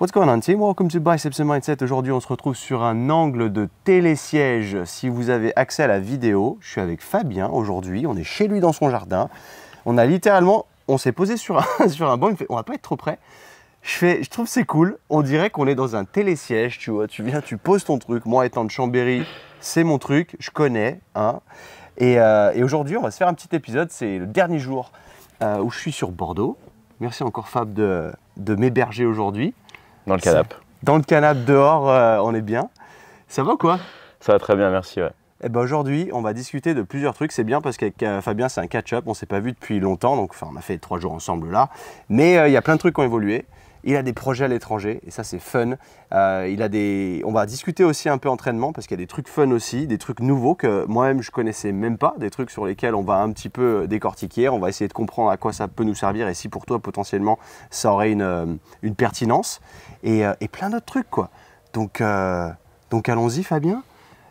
What's going on team? Welcome to Biceps and Mindset. Aujourd'hui, on se retrouve sur un angle de télésiège. Si vous avez accès à la vidéo, je suis avec Fabien aujourd'hui. On est chez lui dans son jardin. On a littéralement, on s'est posé sur un banc. Il me fait, on va pas être trop près. Je trouve c'est cool. On dirait qu'on est dans un télésiège. Tu vois, tu viens, tu poses ton truc. Moi, étant de Chambéry, c'est mon truc. Je connais. Hein. Et aujourd'hui, on va se faire un petit épisode. C'est le dernier jour où je suis sur Bordeaux. Merci encore Fab de m'héberger aujourd'hui. Dans le canapé. Dans le canapé, dehors, on est bien. Ça va quoi? Ça va très bien, merci. Ouais. Et ben aujourd'hui, on va discuter de plusieurs trucs. C'est bien parce qu'avec Fabien, c'est un catch-up. On ne s'est pas vu depuis longtemps. Donc, on a fait 3 jours ensemble là. Mais il y a plein de trucs qui ont évolué. Il a des projets à l'étranger et ça, c'est fun. On va discuter aussi un peu entraînement parce qu'il y a des trucs fun aussi, des trucs nouveaux que moi-même, je ne connaissais même pas. Des trucs sur lesquels on va un petit peu décortiquer. On va essayer de comprendre à quoi ça peut nous servir et si pour toi, potentiellement, ça aurait une pertinence. Et plein d'autres trucs, quoi. Donc allons-y, Fabien.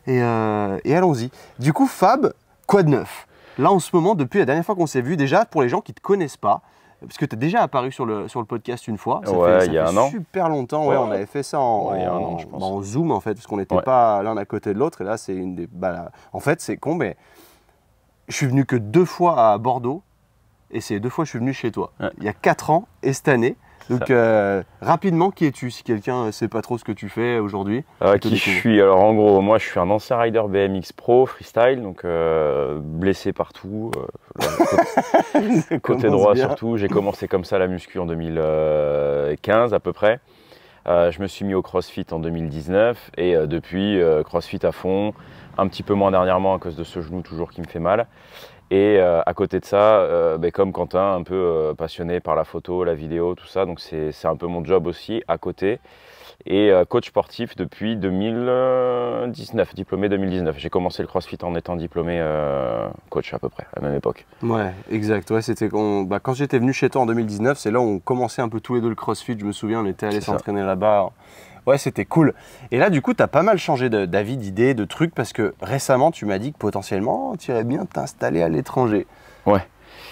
Et allons-y. Du coup, Fab, quoi de neuf? Là, en ce moment, depuis la dernière fois qu'on s'est vu, déjà, pour les gens qui ne te connaissent pas, parce que tu as déjà apparu sur le podcast une fois, ça fait il y a un an. Super longtemps, ouais, on avait fait ça en Zoom, en fait, parce qu'on n'était pas l'un à côté de l'autre. Et là, c'est une des... en fait, c'est con, mais je suis venu que 2 fois à Bordeaux, et c'est 2 fois que je suis venu chez toi. Ouais. Il y a 4 ans, et cette année. Donc rapidement, qui es-tu si quelqu'un ne sait pas trop ce que tu fais aujourd'hui? Qui je suis? Alors en gros, moi je suis un ancien rider BMX Pro, freestyle, donc blessé partout, côté droit bien. Surtout. J'ai commencé comme ça la muscu en 2015 à peu près. Je me suis mis au CrossFit en 2019 et depuis CrossFit à fond, un petit peu moins dernièrement à cause de ce genou toujours qui me fait mal. Et à côté de ça, comme Quentin, un peu passionné par la photo, la vidéo, tout ça. Donc c'est un peu mon job aussi à côté. Et coach sportif depuis 2019, diplômé 2019. J'ai commencé le CrossFit en étant diplômé coach à peu près, à la même époque. Ouais, exact. Ouais, c'était quand j'étais venu chez toi en 2019, c'est là où on commençait un peu tous les deux le CrossFit. Je me souviens, on était allés s'entraîner là-bas. Ouais, c'était cool. Et là, du coup, tu as pas mal changé d'avis, d'idées, de trucs, parce que récemment, tu m'as dit que potentiellement, tu irais bien t'installer à l'étranger. Ouais.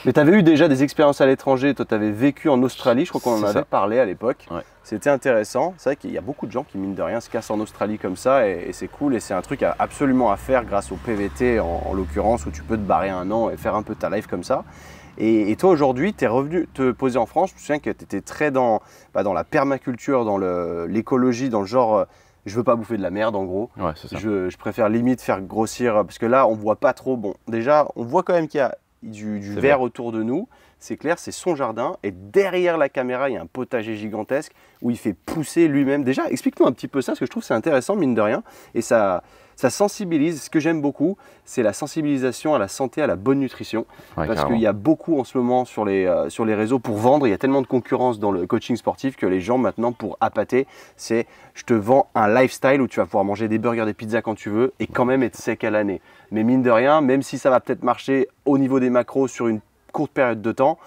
Mais tu avais eu déjà des expériences à l'étranger. Toi, tu avais vécu en Australie. Je crois qu'on en avait parlé à l'époque. Ouais. C'était intéressant. C'est vrai qu'il y a beaucoup de gens qui, mine de rien, se cassent en Australie comme ça. Et c'est cool. Et c'est un truc absolument à faire grâce au PVT, en l'occurrence, où tu peux te barrer 1 an et faire un peu ta life comme ça. Et toi, aujourd'hui, tu es revenu te poser en France. Je me souviens que tu étais très dans la permaculture, dans l'écologie, dans le genre, je veux pas bouffer de la merde, en gros. Ouais, c'est ça. Je préfère limite faire grossir, parce que là, on voit pas trop. Bon, déjà, on voit quand même qu'il y a du vert autour de nous. C'est clair, c'est son jardin. Et derrière la caméra, il y a un potager gigantesque où il fait pousser lui-même. Déjà, explique-nous un petit peu ça, parce que je trouve que c'est intéressant, mine de rien. Et ça sensibilise. Ce que j'aime beaucoup, c'est la sensibilisation à la santé, à la bonne nutrition. Ouais, parce qu'il y a beaucoup en ce moment sur les réseaux pour vendre. Il y a tellement de concurrence dans le coaching sportif que les gens maintenant, pour appâter, c'est je te vends un lifestyle où tu vas pouvoir manger des burgers, des pizzas quand tu veux et quand même être sec à l'année. Mais mine de rien, même si ça va peut-être marcher au niveau des macros sur une courte période de temps,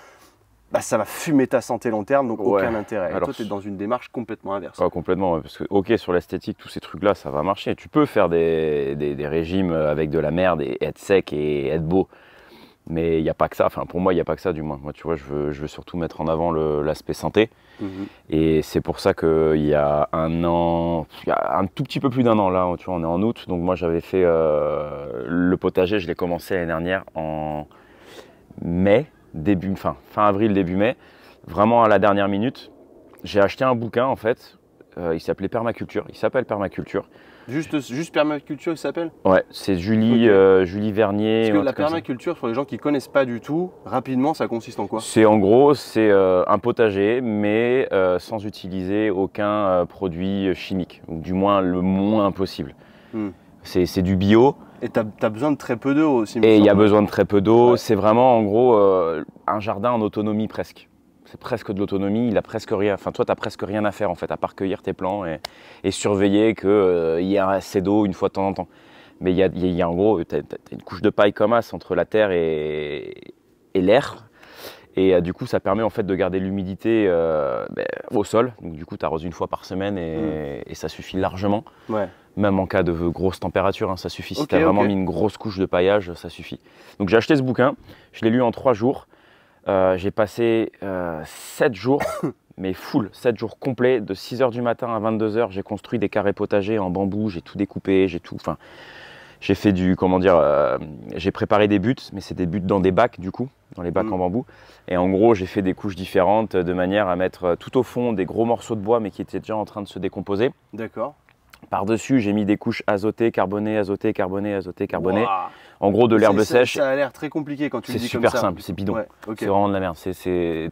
ça va fumer ta santé long terme, donc aucun intérêt. Alors, toi, tu es dans une démarche complètement inverse. Ouais, complètement, ouais, parce que ok, sur l'esthétique, tous ces trucs-là, ça va marcher. Tu peux faire des régimes avec de la merde et être sec et être beau. Mais il n'y a pas que ça. Enfin, pour moi, il n'y a pas que ça, du moins. Moi, tu vois, je veux surtout mettre en avant l'aspect santé. Et c'est pour ça qu'il y a un an, il y a un tout petit peu plus d'1 an, là, tu vois, on est en août. Donc moi, j'avais fait le potager, je l'ai commencé l'année dernière en mai. Fin avril, début mai, vraiment à la dernière minute, j'ai acheté un bouquin en fait, il s'appelle Permaculture, Juste Permaculture, il s'appelle? Ouais, c'est Julie Vernier. Parce que la permaculture, pour les gens qui ne connaissent pas du tout, rapidement, ça consiste en quoi? C'est en gros, c'est un potager, mais sans utiliser aucun produit chimique, ou du moins le moins possible. C'est du bio. Et tu as besoin de très peu d'eau aussi. Et il y a besoin de très peu d'eau. Ouais. C'est vraiment, en gros, un jardin en autonomie presque. C'est presque de l'autonomie. Il a presque rien. Enfin, toi, tu n'as presque rien à faire, en fait, à part cueillir tes plants et surveiller qu'il y ait assez d'eau une fois de temps en temps. Mais il y a en gros, tu as une couche de paille comme as entre la terre et l'air. Et du coup, ça permet en fait de garder l'humidité au sol. Donc du coup, tu arroses 1 fois par semaine et ça suffit largement. Ouais. Même en cas de grosse température, hein, ça suffit. Si tu as vraiment mis une grosse couche de paillage, ça suffit. Donc j'ai acheté ce bouquin, je l'ai lu en 3 jours. J'ai passé 7 jours mais full, 7 jours complets, de 6h du matin à 22h, j'ai construit des carrés potagers en bambou, j'ai tout découpé, enfin, j'ai fait j'ai préparé des buts, mais c'est des buts dans des bacs du coup, dans les bacs en bambou. Et en gros, j'ai fait des couches différentes de manière à mettre tout au fond des gros morceaux de bois, mais qui étaient déjà en train de se décomposer. D'accord. Par-dessus, j'ai mis des couches azotées, carbonées, azotées, carbonées, azotées, carbonées. Wow. En gros, de l'herbe sèche. Ça a l'air très compliqué quand tu le dis comme ça. C'est super simple, c'est bidon. Ouais, okay. C'est vraiment de la merde.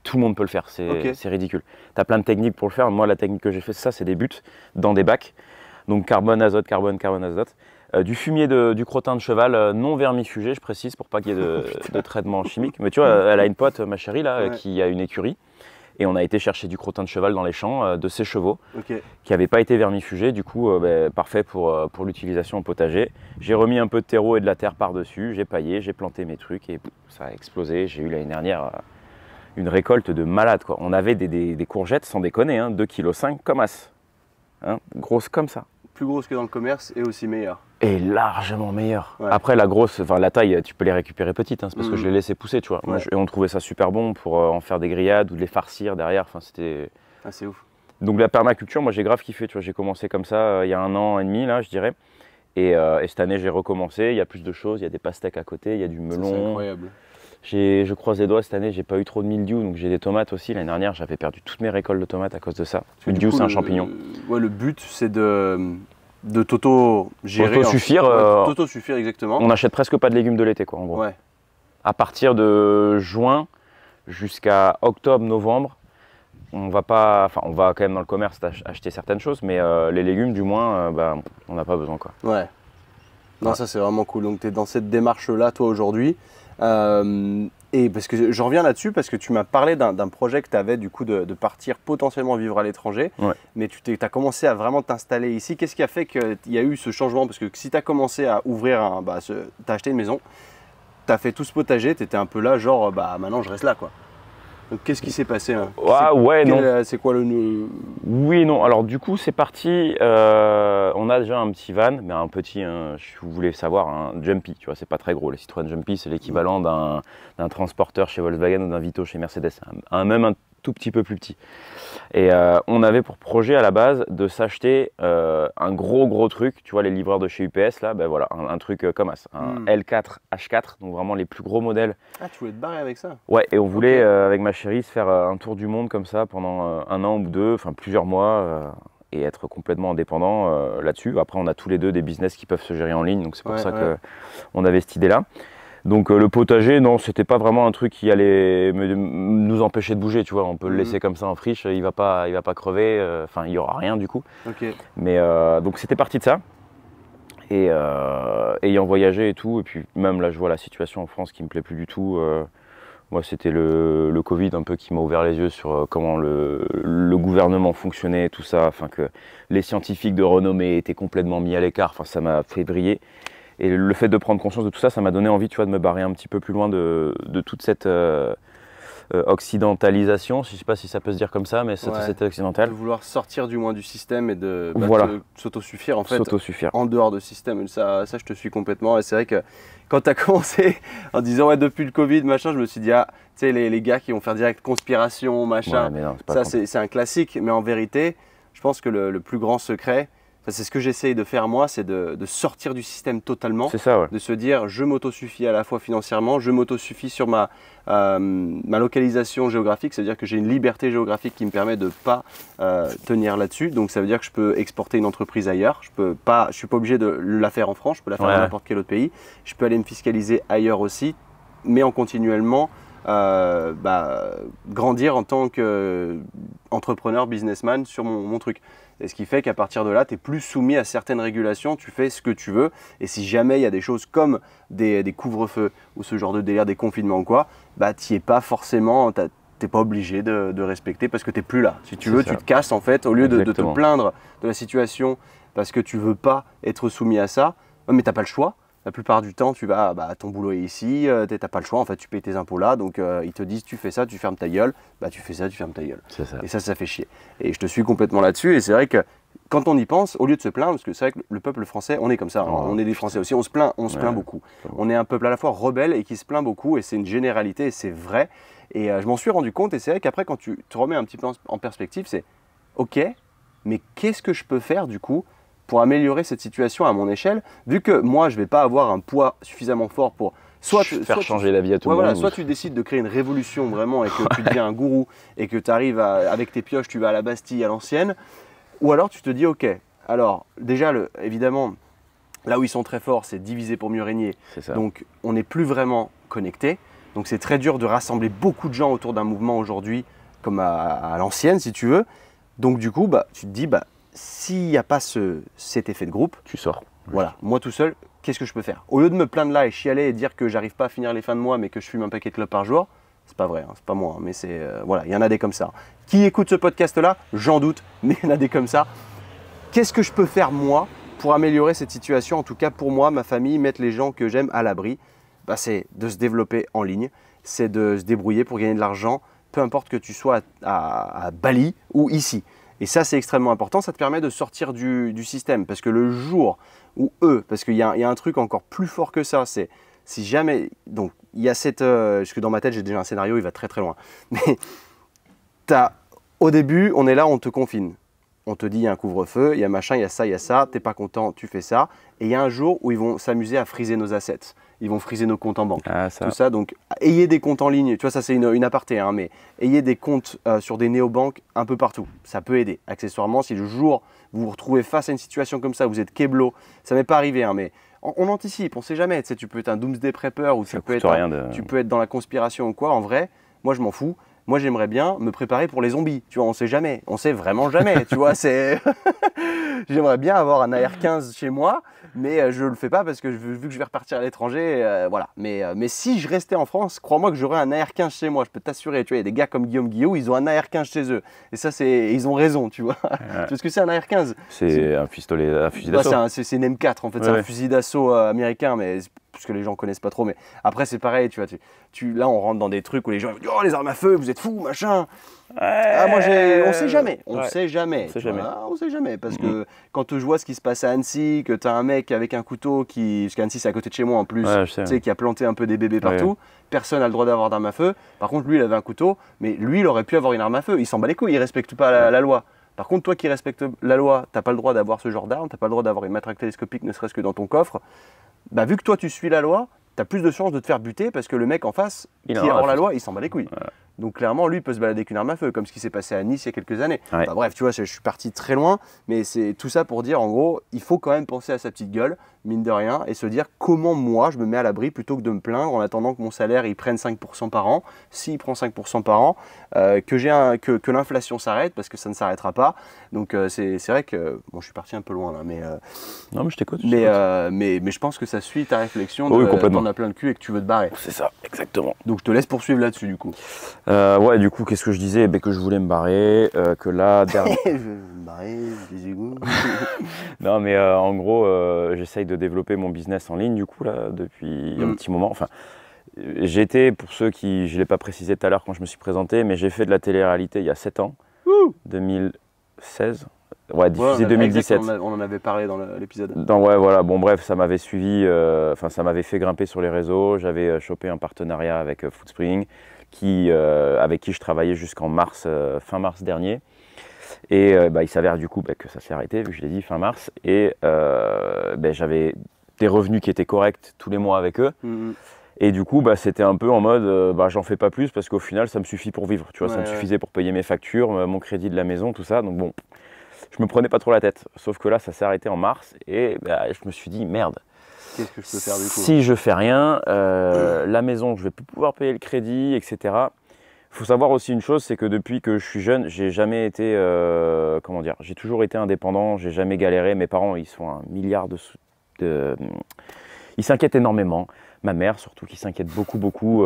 Tout le monde peut le faire, c'est ridicule. Tu as plein de techniques pour le faire. Moi, la technique que j'ai fait, c'est des buts dans des bacs. Donc carbone, azote, carbone, carbone, azote. Du fumier du crottin de cheval non vermifugé, je précise, pour pas qu'il y ait de traitement chimique. Mais tu vois, elle a une pote, ma chérie, là, qui a une écurie. Et on a été chercher du crottin de cheval dans les champs de ses chevaux, qui n'avaient pas été vermifugés, du coup parfait pour l'utilisation au potager. J'ai remis un peu de terreau et de la terre par-dessus, j'ai paillé, j'ai planté mes trucs et ça a explosé. J'ai eu l'année dernière une récolte de malade, quoi. On avait des courgettes, sans déconner, hein, 2,5 kg comme as, hein, grosses comme ça. Plus grosses que dans le commerce et aussi meilleures. Et largement meilleure. Ouais. Après la taille, tu peux les récupérer petites, hein, c'est parce que je les laissais pousser, tu vois. Ouais. Et on trouvait ça super bon pour en faire des grillades ou de les farcir derrière. Enfin, c'était. Ah, c'est ouf. Donc la permaculture, moi j'ai grave kiffé, tu vois. J'ai commencé comme ça il y a 1 an et demi là, je dirais. Et cette année j'ai recommencé. Il y a plus de choses, il y a des pastèques à côté, il y a du melon. C'est incroyable. Je croise les doigts, cette année j'ai pas eu trop de mildiou, donc j'ai des tomates aussi. L'année dernière j'avais perdu toutes mes récoltes de tomates à cause de ça. Le mildiou c'est un champignon. Ouais, le but c'est de t'auto-gérer. T'auto-suffire, exactement. On n'achète presque pas de légumes de l'été, quoi, en gros. Ouais. À partir de juin jusqu'à octobre, novembre, on va quand même dans le commerce acheter certaines choses, mais les légumes, du moins, on n'a pas besoin, quoi. Ouais. Non, ça c'est vraiment cool. Donc tu es dans cette démarche-là, toi, aujourd'hui. Et parce que je reviens là-dessus parce que tu m'as parlé d'un projet que tu avais du coup de partir potentiellement vivre à l'étranger, mais tu as commencé à vraiment t'installer ici. Qu'est-ce qui a fait qu'il y a eu ce changement? Parce que si tu as commencé à ouvrir, tu as acheté une maison, tu as fait tout ce potager, tu étais un peu là genre maintenant je reste là, quoi. Donc qu'est-ce qui s'est passé hein? C'est quoi le... Oui, non. Alors du coup c'est parti, on a déjà un petit van, mais un petit, si vous voulez savoir, un Jumpy, tu vois, c'est pas très gros. Les Citroën Jumpy, c'est l'équivalent d'un transporteur chez Volkswagen ou d'un Vito chez Mercedes, même un tout petit peu plus petit. Et on avait pour projet à la base de s'acheter un gros truc, tu vois les livreurs de chez UPS là, voilà, un truc comme ça, un L4 H4, donc vraiment les plus gros modèles. Ah, tu voulais te barrer avec ça? Ouais, et on voulait avec ma chérie se faire un tour du monde comme ça pendant 1 an ou 2, enfin plusieurs mois, et être complètement indépendant là-dessus. Après on a tous les deux des business qui peuvent se gérer en ligne, donc c'est pour ça qu'on avait cette idée là. Donc le potager, non, c'était pas vraiment un truc qui allait nous empêcher de bouger, tu vois. On peut le laisser comme ça en friche, il va pas crever, enfin il y aura rien du coup. Mais donc c'était parti de ça. Et ayant voyagé et tout, et puis même là je vois la situation en France qui me plaît plus du tout. Moi c'était le Covid un peu qui m'a ouvert les yeux sur comment le gouvernement fonctionnait et tout ça, enfin que les scientifiques de renommée étaient complètement mis à l'écart, enfin ça m'a fait briller. Et le fait de prendre conscience de tout ça, ça m'a donné envie, tu vois, de me barrer un petit peu plus loin de toute cette occidentalisation, je ne sais pas si ça peut se dire comme ça, mais cette société occidentale. De vouloir sortir du moins du système et de s'autosuffire en fait, en dehors de système. Ça je te suis complètement. Et c'est vrai que quand tu as commencé en disant depuis le Covid, machin, je me suis dit, tu sais, les gars qui vont faire direct conspiration, machin, ça c'est un classique. Mais en vérité, je pense que le plus grand secret, c'est ce que j'essaye de faire moi, c'est de sortir du système totalement, de se dire je m'autosuffis à la fois financièrement, je m'autosuffis sur ma localisation géographique, c'est-à-dire que j'ai une liberté géographique qui me permet de ne pas tenir là-dessus, donc ça veut dire que je peux exporter une entreprise ailleurs, je ne suis pas obligé de la faire en France, je peux la faire dans n'importe quel autre pays, je peux aller me fiscaliser ailleurs aussi, mais en continuellement grandir en tant qu'entrepreneur, businessman sur mon truc. Et ce qui fait qu'à partir de là, tu es plus soumis à certaines régulations, tu fais ce que tu veux. Et si jamais il y a des choses comme des couvre-feux ou ce genre de délire, des confinements ou quoi, tu n'y es pas forcément, tu n'es pas obligé de respecter parce que tu n'es plus là. Si tu veux, tu te casses en fait, au lieu de te plaindre de la situation parce que tu ne veux pas être soumis à ça, mais tu n'as pas le choix. La plupart du temps, tu vas, ton boulot est ici, tu n'as pas le choix, en fait, tu payes tes impôts là, donc ils te disent tu fais ça, tu fermes ta gueule, tu fais ça, tu fermes ta gueule. Et ça fait chier. Et je te suis complètement là-dessus, et c'est vrai que quand on y pense, au lieu de se plaindre, parce que c'est vrai que le peuple français, on est comme ça, hein, on est des Français aussi, on se plaint beaucoup. On est un peuple à la fois rebelle et qui se plaint beaucoup, et c'est une généralité, et c'est vrai. Et je m'en suis rendu compte, et c'est vrai qu'après, quand tu te remets un petit peu en perspective, c'est ok, mais qu'est-ce que je peux faire du coup pour améliorer cette situation à mon échelle, vu que moi, je ne vais pas avoir un poids suffisamment fort pour faire changer la vie à tout le monde. Soit tu décides de créer une révolution vraiment et que tu deviens un gourou et que tu arrives avec tes pioches, tu vas à la Bastille à l'ancienne, ou alors tu te dis ok, alors déjà évidemment, là où ils sont très forts, c'est diviser pour mieux régner. Donc on n'est plus vraiment connecté. Donc c'est très dur de rassembler beaucoup de gens autour d'un mouvement aujourd'hui, comme à l'ancienne si tu veux. Donc du coup, tu te dis, s'il n'y a pas cet effet de groupe, tu sors. Voilà, moi tout seul, qu'est-ce que je peux faire? Au lieu de me plaindre là et chialer et dire que j'arrive pas à finir les fins de mois mais que je fume un paquet de clopes par jour, c'est pas vrai, hein, c'est pas moi, hein, mais c'est voilà, il y en a des comme ça. Qui écoute ce podcast-là? J'en doute, mais il y en a des comme ça. Qu'est-ce que je peux faire moi pour améliorer cette situation? En tout cas pour moi, ma famille, mettre les gens que j'aime à l'abri, c'est de se développer en ligne, c'est de se débrouiller pour gagner de l'argent, peu importe que tu sois à Bali ou ici. Et ça, c'est extrêmement important. Ça te permet de sortir du système. Parce que le jour où parce qu'il y a un truc encore plus fort que ça, c'est si jamais. Donc, il y a parce que dans ma tête, j'ai déjà un scénario, il va très très loin. Mais au début, on est là, on te confine. On te dit, il y a un couvre-feu, il y a machin, il y a ça, t'es pas content, tu fais ça. Et il y a un jour où ils vont s'amuser à friser nos assets. Ils vont friser nos comptes en banque. Tout ça, donc ayez des comptes en ligne. Tu vois, ça c'est une aparté, hein, mais ayez des comptes sur des néobanques un peu partout. Ça peut aider. Accessoirement, si le jour vous vous retrouvez face à une situation comme ça, vous êtes keblo, ça m'est pas arrivé, hein, mais on anticipe, on sait jamais. Tu sais, tu peux être un doomsday prepper ou tu peux être dans la conspiration ou quoi. En vrai, moi je m'en fous. Moi, j'aimerais bien me préparer pour les zombies. Tu vois, on sait jamais. On sait vraiment jamais. Tu vois, j'aimerais bien avoir un AR-15 chez moi, mais je le fais pas parce que vu que je vais repartir à l'étranger, voilà. Mais si je restais en France, crois-moi que j'aurais un AR-15 chez moi. Je peux t'assurer. Tu vois, il y a des gars comme Guillaume Guillot, ils ont un AR-15 chez eux. Et ça, ils ont raison, tu vois. Ouais. Tu vois ce que c'est un AR-15? C'est un pistolet, un fusil d'assaut. C'est une M4 en fait. Ouais, c'est un fusil d'assaut américain, mais parce que les gens connaissent pas trop, mais après c'est pareil, tu vois, là on rentre dans des trucs où les gens disent oh les armes à feu, vous êtes fous, machin. Moi on sait jamais, on sait jamais, on sait jamais, parce que quand je vois ce qui se passe à Annecy, que tu as un mec avec un couteau parce qu'Annecy c'est à côté de chez moi en plus, tu sais, qui a planté un peu des bébés partout, personne n'a le droit d'avoir d'arme à feu. Par contre lui il avait un couteau, mais lui il aurait pu avoir une arme à feu, il s'en bat les couilles, il respecte pas la loi. Par contre, toi qui respectes la loi, t'as pas le droit d'avoir ce genre d'arme, t'as pas le droit d'avoir une matraque télescopique, ne serait-ce que dans ton coffre. Vu que toi tu suis la loi, tu as plus de chances de te faire buter parce que le mec en face, qui est hors la loi, il s'en bat les couilles. Ouais. Donc clairement, lui peut se balader avec une arme à feu, comme ce qui s'est passé à Nice il y a quelques années. Ouais. Bref, tu vois, je suis parti très loin, mais c'est tout ça pour dire, en gros, il faut quand même penser à sa petite gueule, mine de rien, et se dire comment moi je me mets à l'abri plutôt que de me plaindre en attendant que mon salaire il prenne 5% par an. S'il prend 5% par an, que l'inflation s'arrête, parce que ça ne s'arrêtera pas. Donc c'est vrai que, bon, je suis parti un peu loin là, mais... non, mais je t'écoute. Mais je pense que ça suit ta réflexion, t'en as plein le cul et que tu veux te barrer. C'est ça, exactement. Donc je te laisse poursuivre là-dessus du coup. Ouais, du coup, qu'est-ce que je disais? Que je voulais me barrer, que là... je veux me barrer, des égouts. Non, mais en gros, j'essaye de développer mon business en ligne, du coup, là, depuis un petit moment. Enfin, j'ai été, pour ceux qui... Je ne l'ai pas précisé tout à l'heure quand je me suis présenté, mais j'ai fait de la télé-réalité il y a 7 ans, 2016. Ouais, diffusé 2017. On en avait parlé dans l'épisode. Ouais, voilà. Bon, bref, ça m'avait suivi, ça m'avait fait grimper sur les réseaux. J'avais chopé un partenariat avec Foodspring, avec qui je travaillais jusqu'en fin mars dernier. Et il s'avère du coup que ça s'est arrêté, vu que je l'ai dit, fin mars. Et j'avais des revenus qui étaient corrects tous les mois avec eux. Et du coup, c'était un peu en mode, j'en fais pas plus parce qu'au final, ça me suffit pour vivre. Tu vois, ça me suffisait pour payer mes factures, mon crédit de la maison, tout ça. Donc bon, je me prenais pas trop la tête. Sauf que là, ça s'est arrêté en mars et je me suis dit, merde. Qu'est-ce que je peux faire du coup? Si je fais rien, la maison, je vais plus pouvoir payer le crédit, etc. Il faut savoir aussi une chose, c'est que depuis que je suis jeune, j'ai jamais été, j'ai toujours été indépendant, j'ai jamais galéré. Mes parents, ils sont un milliard ils s'inquiètent énormément. Ma mère, surtout, qui s'inquiète beaucoup.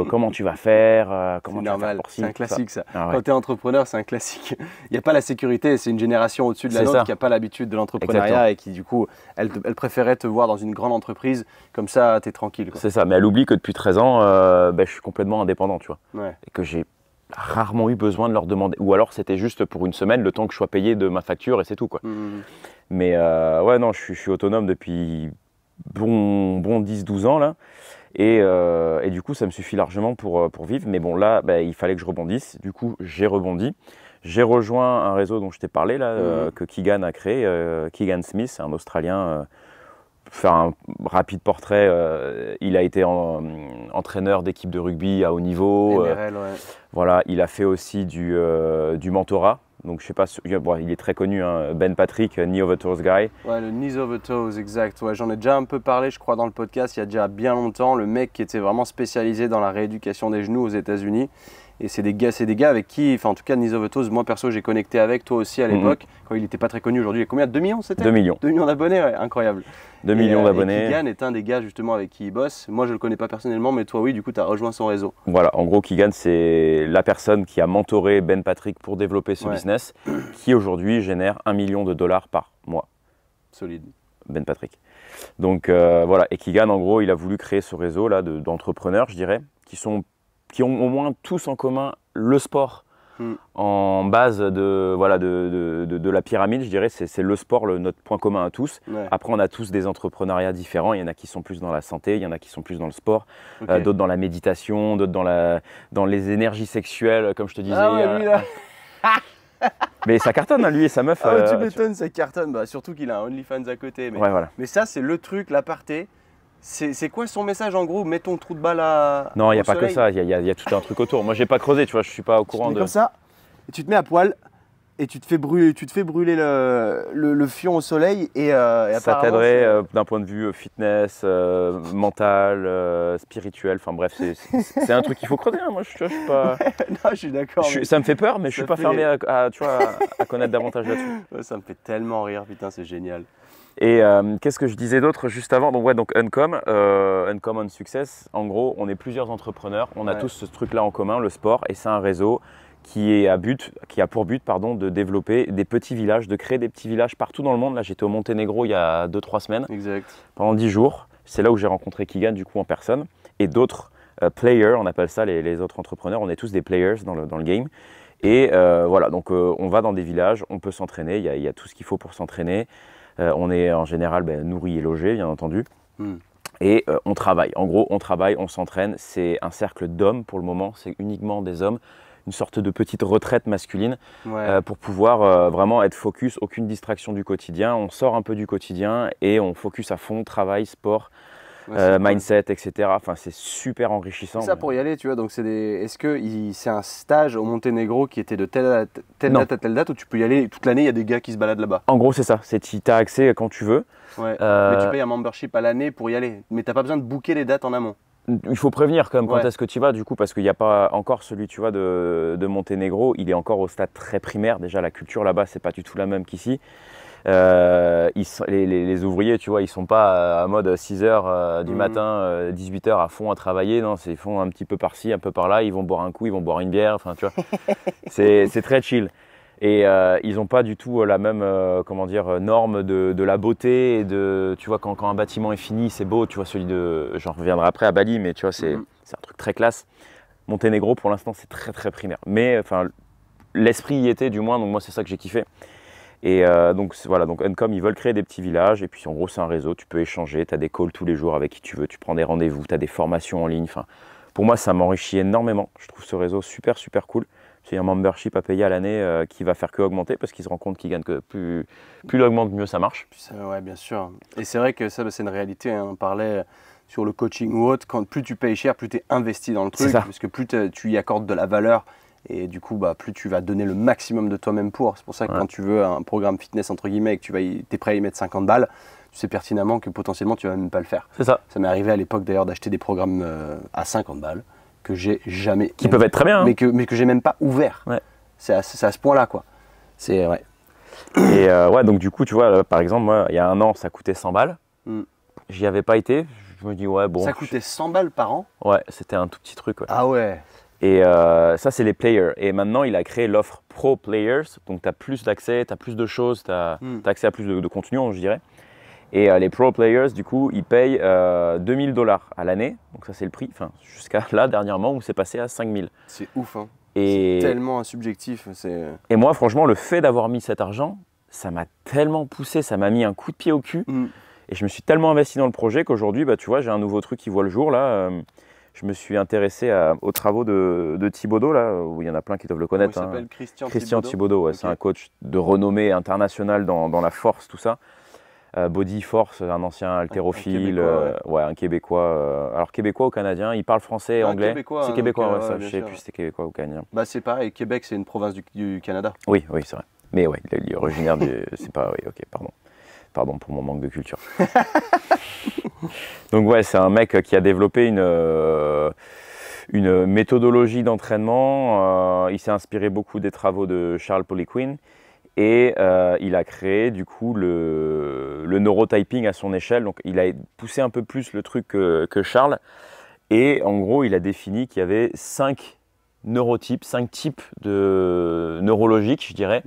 Comment tu vas faire? Comment tu vas faire pour c'est un classique ça. Quand tu es entrepreneur, c'est un classique. Il n'y a pas la sécurité, c'est une génération au-dessus de la nôtre qui n'a pas l'habitude de l'entrepreneuriat et qui, du coup, elle préférait te voir dans une grande entreprise. Comme ça, tu es tranquille. C'est ça, mais elle oublie que depuis 13 ans, je suis complètement indépendant, tu vois. Ouais. Et que j'ai rarement eu besoin de leur demander. Ou alors c'était juste pour une semaine, le temps que je sois payé de ma facture et c'est tout, quoi. Mais ouais, non, je suis autonome depuis bon 10-12 ans là. Et du coup, ça me suffit largement pour vivre. Mais bon, là, il fallait que je rebondisse. Du coup, j'ai rebondi. J'ai rejoint un réseau dont je t'ai parlé, là, que Keegan a créé. Keegan Smith, c'est un Australien. Pour faire un rapide portrait, il a été entraîneur d'équipe de rugby à haut niveau. NRL, ouais. Voilà, il a fait aussi du mentorat. Donc je sais pas, bon, il est très connu, hein, Ben Patrick, Knee Over Toes Guy. Ouais, le Knees Over Toes, exact. Ouais, j'en ai déjà un peu parlé, je crois, dans le podcast, il y a déjà bien longtemps. Le mec qui était vraiment spécialisé dans la rééducation des genoux aux États-Unis. Et c'est des gars avec qui, enfin en tout cas Knees Over Toes, moi perso j'ai connecté avec, toi aussi à l'époque, quand il n'était pas très connu. Aujourd'hui il y a combien? 2 millions c'était? 2 millions. 2 millions d'abonnés, ouais, incroyable. 2 millions d'abonnés. Keegan est un des gars justement avec qui il bosse. Moi je le connais pas personnellement, mais toi oui, du coup tu as rejoint son réseau. Voilà, en gros Keegan c'est la personne qui a mentoré Ben Patrick pour développer ce business, qui aujourd'hui génère $1 million par mois. Solide. Ben Patrick. Donc voilà, et Keegan en gros il a voulu créer ce réseau là d'entrepreneurs, je dirais, qui ont au moins tous en commun le sport en base de la pyramide, je dirais, c'est le sport, notre point commun à tous. Ouais. Après, on a tous des entrepreneuriats différents. Il y en a qui sont plus dans la santé, il y en a qui sont plus dans le sport, d'autres dans la méditation, d'autres dans les énergies sexuelles, comme je te disais. Ah ouais, lui, là. Mais ça cartonne, hein, lui et sa meuf. Tu m'étonnes, ça cartonne. Bah, surtout qu'il a un OnlyFans à côté. Mais, ouais, voilà. Mais ça, c'est le truc, l'aparté. C'est quoi son message en gros? Mets ton trou de balle à. Non, il n'y a pas que ça, il y a tout un truc autour. Moi, j'ai pas creusé, tu vois, je suis pas au courant de. Comme ça, et tu te mets à poil et tu te fais brûler le fion au soleil et ça t'aiderait d'un point de vue fitness, mental, spirituel. Enfin bref, c'est un truc qu'il faut creuser. Hein. Moi, je suis pas. Non, je suis d'accord. Ça me fait peur, mais je suis pas fermé à connaître davantage là-dessus. Ouais, ça me fait tellement rire, putain, c'est génial. Et qu'est-ce que je disais d'autre juste avant? Donc ouais, donc Uncommon Success. En gros, on est plusieurs entrepreneurs, on a tous ce truc-là en commun, le sport, et c'est un réseau qui a pour but de développer des petits villages, de créer des petits villages partout dans le monde. Là, j'étais au Monténégro il y a 2-3 semaines. Exact. Pendant 10 jours. C'est là où j'ai rencontré Keegan du coup en personne et d'autres players, on appelle ça les autres entrepreneurs. On est tous des players dans le game. Et voilà, donc on va dans des villages, on peut s'entraîner, il y a tout ce qu'il faut pour s'entraîner. On est en général nourri et logé, bien entendu. Et on travaille. En gros, on travaille, on s'entraîne. C'est un cercle d'hommes pour le moment. C'est uniquement des hommes. Une sorte de petite retraite masculine pour pouvoir vraiment être focus, aucune distraction du quotidien. On sort un peu du quotidien et on focus à fond, travail, sport, mindset, etc. Enfin, c'est super enrichissant. C'est ça pour y aller, tu vois. Donc, est-ce que c'est un stage au Monténégro qui était de telle date à telle date où tu peux y aller toute l'année? Il y a des gars qui se baladent là-bas. En gros, c'est ça. Tu as accès quand tu veux. Ouais. Mais tu payes un membership à l'année pour y aller. Mais tu n'as pas besoin de booker les dates en amont. Il faut prévenir quand même quand est-ce que tu vas du coup, parce qu'il n'y a pas encore celui tu vois de Monténégro, il est encore au stade très primaire. Déjà la culture là-bas c'est pas du tout la même qu'ici. Les ouvriers tu vois, ils sont pas à mode 6h du matin, 18h à fond à travailler. Non, ils font un petit peu par-ci, un peu par-là, ils vont boire un coup, ils vont boire une bière, enfin tu vois. c'est très chill. Et ils n'ont pas du tout la même norme de la beauté et de, tu vois, quand un bâtiment est fini, c'est beau, tu vois, j'en reviendrai après à Bali, mais tu vois, c'est un truc très classe. Monténégro, pour l'instant, c'est très très primaire. Mais enfin, l'esprit y était du moins, donc moi, c'est ça que j'ai kiffé. Et donc voilà, donc Uncom, ils veulent créer des petis villages, et puis en gros, c'est un réseau, tu peux échanger, tu as des calls tous les jours avec qui tu veux, tu prends des rendez-vous, tu as des formations en ligne. Enfin, pour moi, ça m'enrichit énormément. Je trouve ce réseau super super cool. C'est un membership à payer à l'année qui va faire que augmenter parce qu'ils se rendent compte qu'ils gagnent que plus il augmente, mieux ça marche. Ouais, bien sûr. Et c'est vrai que ça, c'est une réalité. Hein. On parlait sur le coaching ou autre. Plus tu payes cher, plus tu es investi dans le truc. Parce que plus tu y accordes de la valeur. Et du coup, plus tu vas donner le maximum de toi-même pour. C'est pour ça que quand tu veux un programme fitness, entre guillemets, et que tu es prêt à y mettre 50 balles, tu sais pertinemment que potentiellement, tu ne vas même pas le faire. C'est ça. Ça m'est arrivé à l'époque d'ailleurs d'acheter des programmes à 50 balles. Que j'ai jamais... Qui peuvent être très bien. Mais que j'ai même pas ouvert. Ouais. C'est à ce point-là, quoi. C'est... Ouais. Et donc du coup, tu vois, par exemple, moi, il y a un an, ça coûtait 100 balles. J'y avais pas été. Je me dis, ouais, bon... Ça coûtait 100 balles par an? Ouais, c'était un tout petit truc. Ouais. Ah ouais. Et ça, c'est les players. Et maintenant, il a créé l'offre Pro Players. Donc, tu as plus d'accès, tu as plus de choses, tu as accès à plus de contenu, je dirais. Et les Pro Players, du coup, ils payent $2000 à l'année. Donc ça, c'est le prix. Enfin, jusqu'à là, dernièrement, où c'est passé à 5000. C'est ouf, hein. Et, c'est tellement subjectif. et moi, franchement, le fait d'avoir mis cet argent, ça m'a tellement poussé, ça m'a mis un coup de pied au cul. Et je me suis tellement investi dans le projet qu'aujourd'hui, bah, tu vois, j'ai un nouveau truc qui voit le jour. Là, je me suis intéressé aux travaux de Thibaudeau, là, où il y en a plein qui doivent le connaître. Il s'appelle Christian Thibaudeau, ouais, okay. C'est un coach de renommée internationale dans la force, tout ça. Body Force, un ancien haltérophile, un Québécois. Alors Québécois ou Canadien, il parle français et anglais. C'est Québécois, ça, je ne sais plus si c'est Québécois ou Canadien. Bah, c'est pareil, Québec c'est une province du Canada. Oui, c'est vrai. Mais ouais, il est originaire du... c'est pas... Oui, ok, pardon. Pardon pour mon manque de culture. Donc ouais, c'est un mec qui a développé une méthodologie d'entraînement. Il s'est inspiré beaucoup des travaux de Charles Poliquin. Et il a créé du coup le neurotyping à son échelle. Donc il a poussé un peu plus le truc que Charles. Et en gros, il a défini qu'il y avait 5 neurotypes, 5 types de neurologiques, je dirais,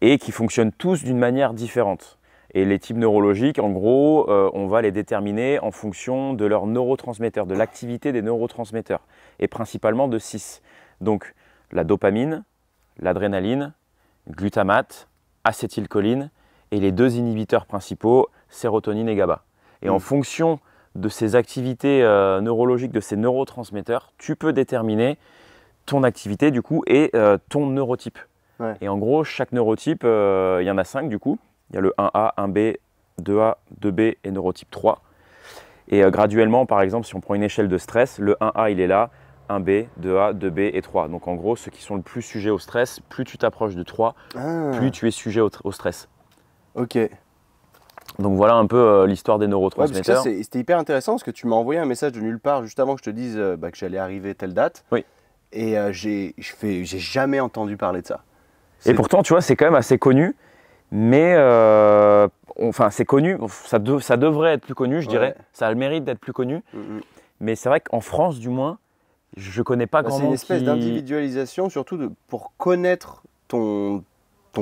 et qui fonctionnent tous d'une manière différente. Et les types neurologiques, en gros, on va les déterminer en fonction de leurs neurotransmetteurs, de l'activité des neurotransmetteurs, et principalement de 6. Donc la dopamine, l'adrénaline, glutamate, acétylcholine et les 2 inhibiteurs principaux, sérotonine et GABA. Et en fonction de ces activités neurologiques, de ces neurotransmetteurs, tu peux déterminer ton activité du coup et ton neurotype. Et en gros, chaque neurotype, il y en a 5 du coup. Il y a le 1A, 1B, 2A, 2B et neurotype 3. Et graduellement, par exemple, si on prend une échelle de stress, le 1A il est là, 1B, 2A, 2B et 3. Donc en gros, ceux qui sont le plus sujets au stress, plus tu t'approches de 3, plus tu es sujet au stress. Ok. Donc voilà un peu l'histoire des neurotransmetteurs. Ouais, c'était hyper intéressant parce que tu m'as envoyé un message de nulle part juste avant que je te dise que j'allais arriver telle date. Oui. Et j'ai jamais entendu parler de ça. Et pourtant, tu vois, c'est quand même assez connu. Mais enfin, c'est connu, ça devrait être plus connu, je dirais. Ça a le mérite d'être plus connu. Mais c'est vrai qu'en France, du moins, je connais pas grand monde. C'est une espèce d'individualisation, surtout pour connaître ton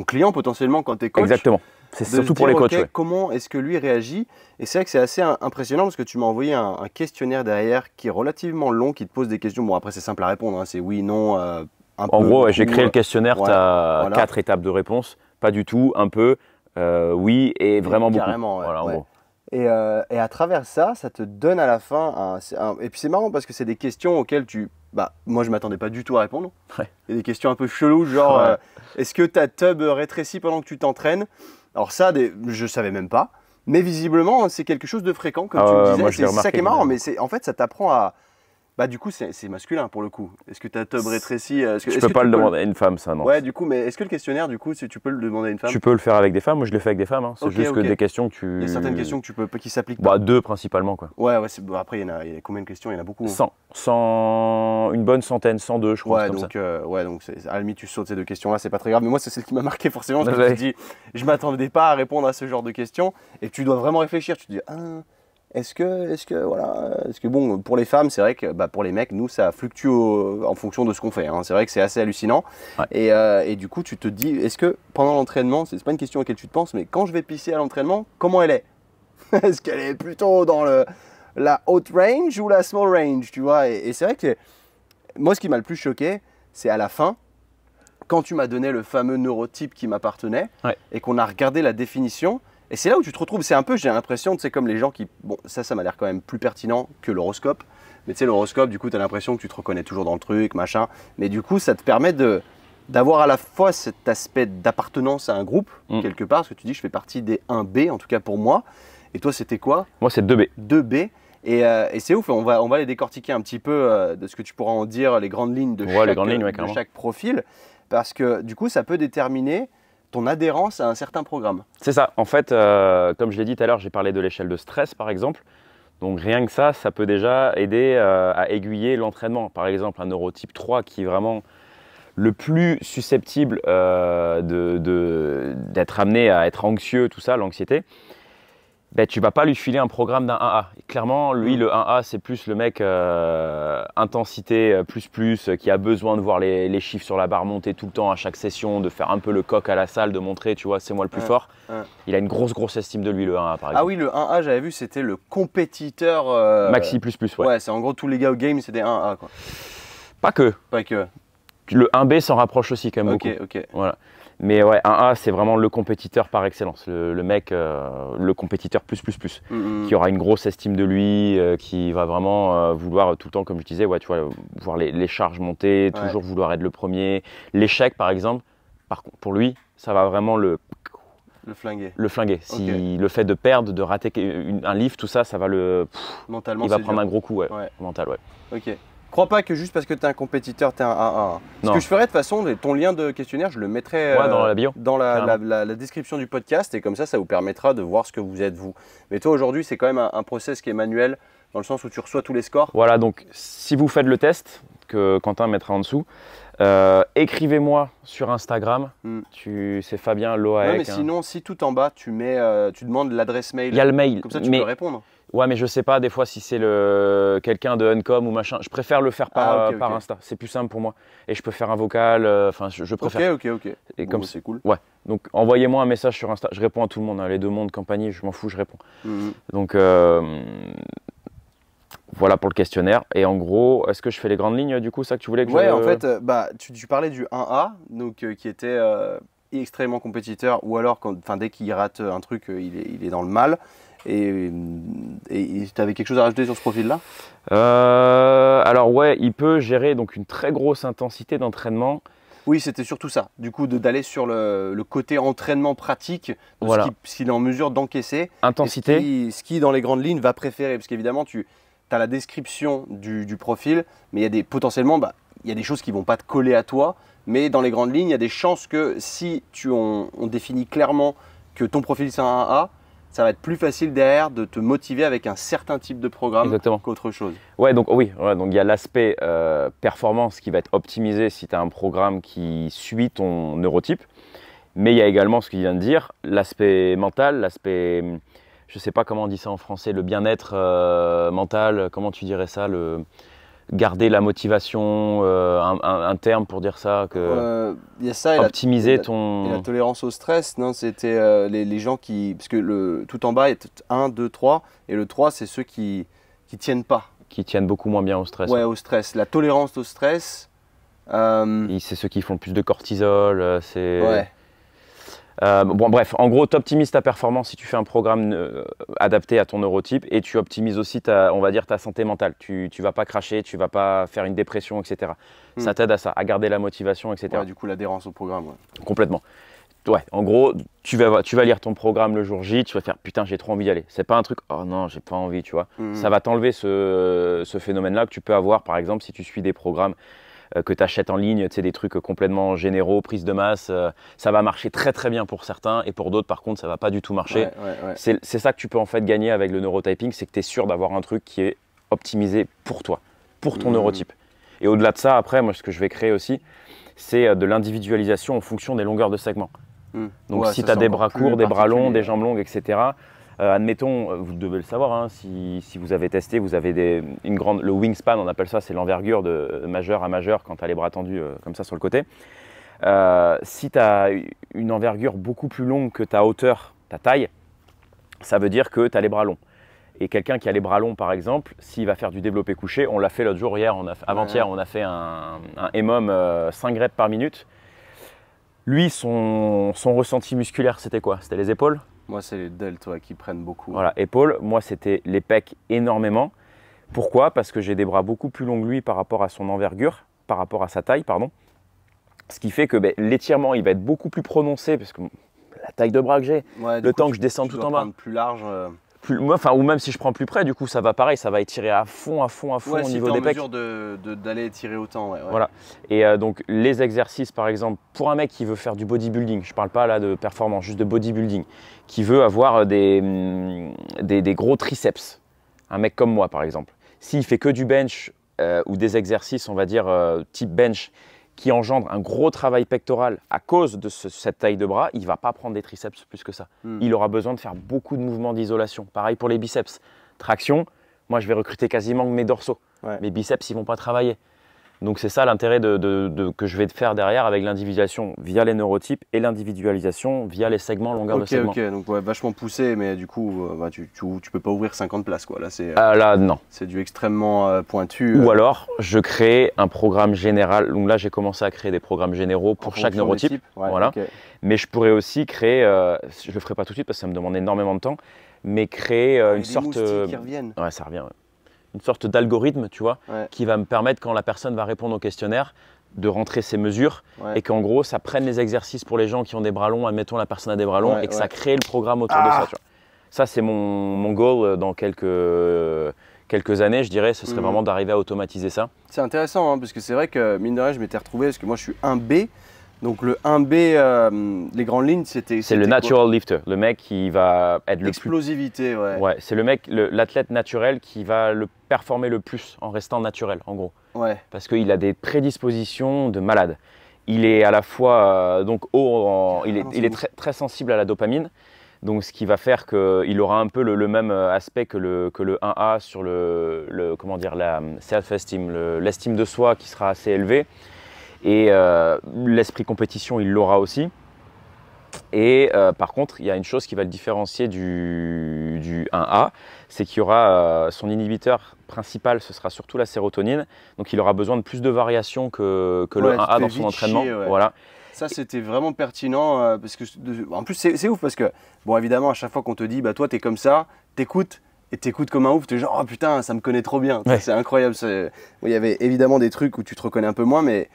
client potentiellement quand tu es coach. Exactement. C'est surtout pour les coachs. Comment est-ce que lui réagit? Et c'est vrai que c'est assez impressionnant parce que tu m'as envoyé un questionnaire derrière qui est relativement long, qui te pose des questions. Bon, après, c'est simple à répondre. Hein. C'est oui, non, un peu. En gros, j'ai créé le questionnaire, tu as 4 étapes de réponse. Pas du tout, un peu, oui et vraiment beaucoup. Carrément, voilà, en gros. Et à travers ça te donne à la fin et puis c'est marrant parce que c'est des questions auxquelles moi je m'attendais pas du tout à répondre. Il y a des questions un peu cheloues, genre est-ce que ta tub rétrécit pendant que tu t'entraînes? Alors ça, je savais même pas. Mais visiblement, c'est quelque chose de fréquent, comme tu me disais. C'est ça qui est marrant, mais en fait, ça t'apprend à... Bah du coup, c'est masculin pour le coup. Est-ce que ta tub rétrécit? Je peux pas le demander à une femme, ça, non. Ouais, du coup, mais est-ce que le questionnaire, du coup, si tu peux le demander à une femme? Tu peux le faire avec des femmes, moi je le fais avec des femmes. Hein. C'est juste que des questions que tu... Il y a certaines questions qui s'appliquent pas. Bah 2 principalement, quoi. Ouais, après, il y a combien de questions? Il y en a beaucoup. 100, une bonne centaine, 102, je crois. Donc à la limite, tu sautes ces 2 questions-là, c'est pas très grave. Mais moi, c'est celle qui m'a marqué forcément, parce que tu te dis, je m'attendais pas à répondre à ce genre de questions. Et tu dois vraiment réfléchir. Tu te dis, est-ce que bon, pour les femmes, c'est vrai que pour les mecs, nous, ça fluctue en fonction de ce qu'on fait. Hein. C'est vrai que c'est assez hallucinant. Et du coup, tu te dis, est-ce que pendant l'entraînement, c'est pas une question à laquelle tu te penses, mais quand je vais pisser à l'entraînement, comment elle est? Est-ce qu'elle est plutôt dans la haute range ou la small range, tu vois? Et c'est vrai que moi, ce qui m'a le plus choqué, c'est à la fin, quand tu m'as donné le fameux neurotype qui m'appartenait et qu'on a regardé la définition. Et c'est là où tu te retrouves, c'est un peu, j'ai l'impression, c'est comme les gens qui... Bon, ça m'a l'air quand même plus pertinent que l'horoscope. Mais tu sais, l'horoscope, du coup, tu as l'impression que tu te reconnais toujours dans le truc, machin. Mais du coup, ça te permet d'avoir à la fois cet aspect d'appartenance à un groupe, quelque part, parce que tu dis, je fais partie des 1B, en tout cas pour moi. Et toi, c'était quoi? Moi, c'est 2B. 2B. Et c'est ouf, on va les décortiquer un petit peu de ce que tu pourras en dire, les grandes lignes de chaque profil. Parce que du coup, ça peut déterminer ton adhérence à un certain programme. C'est ça. En fait, comme je l'ai dit tout à l'heure, j'ai parlé de l'échelle de stress, par exemple. Donc rien que ça peut déjà aider à aiguiller l'entraînement. Par exemple, un neurotype 3 qui est vraiment le plus susceptible d'être amené à être anxieux, tout ça, l'anxiété. Ben, tu ne vas pas lui filer un programme d'un 1A. Clairement, lui, le 1A, c'est plus le mec intensité plus, qui a besoin de voir les chiffres sur la barre monter tout le temps à chaque session, de faire un peu le coq à la salle, de montrer, tu vois, c'est moi le plus fort. Il a une grosse estime de lui, le 1A, par exemple. Ah oui, le 1A, j'avais vu, c'était le compétiteur... Maxi++, ouais. Ouais, c'est en gros tous les gars au game, c'est des 1A, quoi. Pas que. Pas que. Le 1B s'en rapproche aussi quand même beaucoup. Ok. Voilà. Mais ouais, 1A, c'est vraiment le compétiteur par excellence. Le mec, le compétiteur plus, qui aura une grosse estime de lui, qui va vraiment vouloir tout le temps, comme je disais, ouais, tu vois, voir les charges monter, toujours vouloir être le premier. L'échec, par exemple, pour lui, ça va vraiment le flinguer. Si le fait de perdre, de rater un livre, tout ça, ça va le... Mentalement, il va prendre un gros coup, mental, Ok. Crois pas que juste parce que tu es un compétiteur, tu es un 1A. Ce que je ferais de toute façon, ton lien de questionnaire, je le mettrai dans la bio, dans la description du podcast et comme ça vous permettra de voir ce que vous êtes vous. Mais toi aujourd'hui, c'est quand même un process qui est manuel dans le sens où tu reçois tous les scores. Voilà, donc si vous faites le test, que Quentin mettra en dessous, écrivez-moi sur Instagram, c'est Fabien Loaek. Ouais, mais sinon, si tout en bas, tu demandes l'adresse mail. Il y a le mail. Comme ça, tu peux répondre. Ouais, mais je sais pas des fois si c'est quelqu'un de Uncom ou machin. Je préfère le faire par Insta. C'est plus simple pour moi. Et je peux faire un vocal. Enfin, je préfère. Ok. Et comme c'est cool. Ouais. Donc envoyez-moi un message sur Insta. Je réponds à tout le monde. Les deux mondes, compagnie, je m'en fous, je réponds. Donc voilà pour le questionnaire. Et en gros, est-ce que je fais les grandes lignes du coup, ça que tu voulais que Ouais, en fait, tu parlais du 1A, donc qui était extrêmement compétiteur, ou alors dès qu'il rate un truc, il est dans le mal. Et tu avais quelque chose à rajouter sur ce profil-là? Alors ouais, il peut gérer donc une très grosse intensité d'entraînement. Oui, c'était surtout ça. Du coup, d'aller sur le côté entraînement pratique, voilà. Ce qu'il est en mesure d'encaisser. Intensité. Ce qui, dans les grandes lignes, va préférer. Parce qu'évidemment, tu as la description du profil, mais il y a potentiellement, il y a des choses qui ne vont pas te coller à toi. Mais dans les grandes lignes, il y a des chances que si on définit clairement que ton profil c'est un 1A, ça va être plus facile derrière de te motiver avec un certain type de programme qu'autre chose. Ouais, donc donc il y a l'aspect performance qui va être optimisé si tu as un programme qui suit ton neurotype. Mais il y a également ce qu'il vient de dire, l'aspect mental, l'aspect, je sais pas comment on dit ça en français, le bien-être mental, comment tu dirais ça, garder la motivation, un terme pour dire ça, y a ça optimiser et la tolérance au stress, non, c'était les gens qui, parce que tout en bas est 1, 2, 3, et le 3 c'est ceux qui tiennent pas. Qui tiennent beaucoup moins bien au stress. Ouais, au stress. La tolérance au stress. C'est ceux qui font plus de cortisol, bon bref, en gros, tu optimises ta performance si tu fais un programme adapté à ton neurotype et tu optimises aussi ta santé mentale. Tu vas pas cracher, tu vas pas faire une dépression, etc. Ça t'aide à ça, à garder la motivation, etc. Ouais, du coup, l'adhérence au programme. Complètement. Ouais, en gros, tu vas lire ton programme le jour J, tu vas faire putain, j'ai trop envie d'y aller. C'est pas un truc, oh non, j'ai pas envie, tu vois. Ça va t'enlever ce phénomène-là que tu peux avoir, par exemple, si tu suis des programmes que tu achètes en ligne, tu sais, des trucs complètement généraux, prise de masse, ça va marcher très très bien pour certains et pour d'autres par contre ça va pas du tout marcher. C'est ça que tu peux en fait gagner avec le neurotyping, c'est que tu es sûr d'avoir un truc qui est optimisé pour toi, pour ton neurotype. Et au-delà de ça, après, moi ce que je vais créer aussi, c'est de l'individualisation en fonction des longueurs de segments. Donc si tu as des bras courts, des bras longs, des jambes longues, etc. Admettons, vous devez le savoir, hein, si vous avez testé, vous avez le wingspan, on appelle ça, c'est l'envergure de majeur à majeur quand tu as les bras tendus comme ça sur le côté. Si tu as une envergure beaucoup plus longue que ta hauteur, ta taille, ça veut dire que tu as les bras longs. Et quelqu'un qui a les bras longs, par exemple, s'il va faire du développé couché, on l'a fait l'autre jour, avant-hier, on a fait un EMOM 5 reps par minute. Lui, son ressenti musculaire, c'était quoi? C'était les épaules? Moi, c'est les delts qui prennent beaucoup. Voilà, épaules. Moi, c'était les pecs énormément. Pourquoi? Parce que j'ai des bras beaucoup plus longs que lui par rapport à son envergure, par rapport à sa taille, pardon. Ce qui fait que l'étirement, il va être beaucoup plus prononcé parce que la taille de bras que j'ai, le temps que je descends tout en bas. Plus large. Ou même si je prends plus près, du coup, ça va pareil, ça va étirer à fond au niveau des pecs. En mesure d'aller étirer autant. Voilà. Et donc, les exercices, par exemple, pour un mec qui veut faire du bodybuilding, je ne parle pas là de performance, juste de bodybuilding, qui veut avoir des gros triceps, un mec comme moi, par exemple, s'il fait que du bench ou des exercices, on va dire, type bench, qui engendre un gros travail pectoral à cause de cette taille de bras, il ne va pas prendre des triceps plus que ça. Il aura besoin de faire beaucoup de mouvements d'isolation. Pareil pour les biceps. Traction, moi je vais recruter quasiment mes dorsaux. Mes biceps, ils ne vont pas travailler. Donc c'est ça l'intérêt que je vais faire derrière avec l'individualisation via les neurotypes et l'individualisation via les segments, longueur de segment. Ok, donc ouais, vachement poussé, mais du coup, bah, tu peux pas ouvrir 50 places, quoi. Là, là, non. C'est du extrêmement pointu. Ou alors, je crée un programme général. Donc là, j'ai commencé à créer des programmes généraux pour chaque neurotype. Ouais, voilà. Okay. Mais je pourrais aussi créer, je le ferai pas tout de suite parce que ça me demande énormément de temps, mais créer une sorte. Qui reviennent. Ouais, ça revient. Ouais. Une sorte d'algorithme, tu vois, qui va me permettre, quand la personne va répondre au questionnaire, de rentrer ses mesures et qu'en gros, ça prenne les exercices pour les gens qui ont des bras longs, admettons la personne a des bras longs, et que ça crée le programme autour de ça. Tu vois. Ça, c'est mon goal dans quelques années, je dirais, ce serait vraiment d'arriver à automatiser ça. C'est intéressant, hein, parce que c'est vrai que, mine de rien, je m'étais retrouvé, parce que moi, je suis 1B. Donc le 1B, les grandes lignes, c'était C'est le natural lifter, le mec qui va être le Explosivité, ouais. Ouais, c'est le mec, l'athlète naturel qui va le performer le plus en restant naturel, en gros. Ouais. Parce qu'il a des prédispositions de malade. Il est à la fois donc il est très, très sensible à la dopamine. Donc ce qui va faire qu'il aura un peu le même aspect que le 1A sur comment dire, la self-esteem, l'estime de soi qui sera assez élevée. Et l'esprit compétition, il l'aura aussi. Et par contre, il y a une chose qui va le différencier du 1A, c'est qu'il y aura son inhibiteur principal, ce sera surtout la sérotonine. Donc il aura besoin de plus de variations que le 1A dans son entraînement. Voilà. Ça, c'était vraiment pertinent parce que, en plus, c'est ouf parce que, bon, évidemment, à chaque fois qu'on te dit, bah, toi, t'es comme ça, t'écoutes. Et t'écoutes comme un ouf, t'es genre, oh putain, ça me connaît trop bien. Ouais. C'est incroyable. Il y avait évidemment des trucs où tu te reconnais un peu moins, mais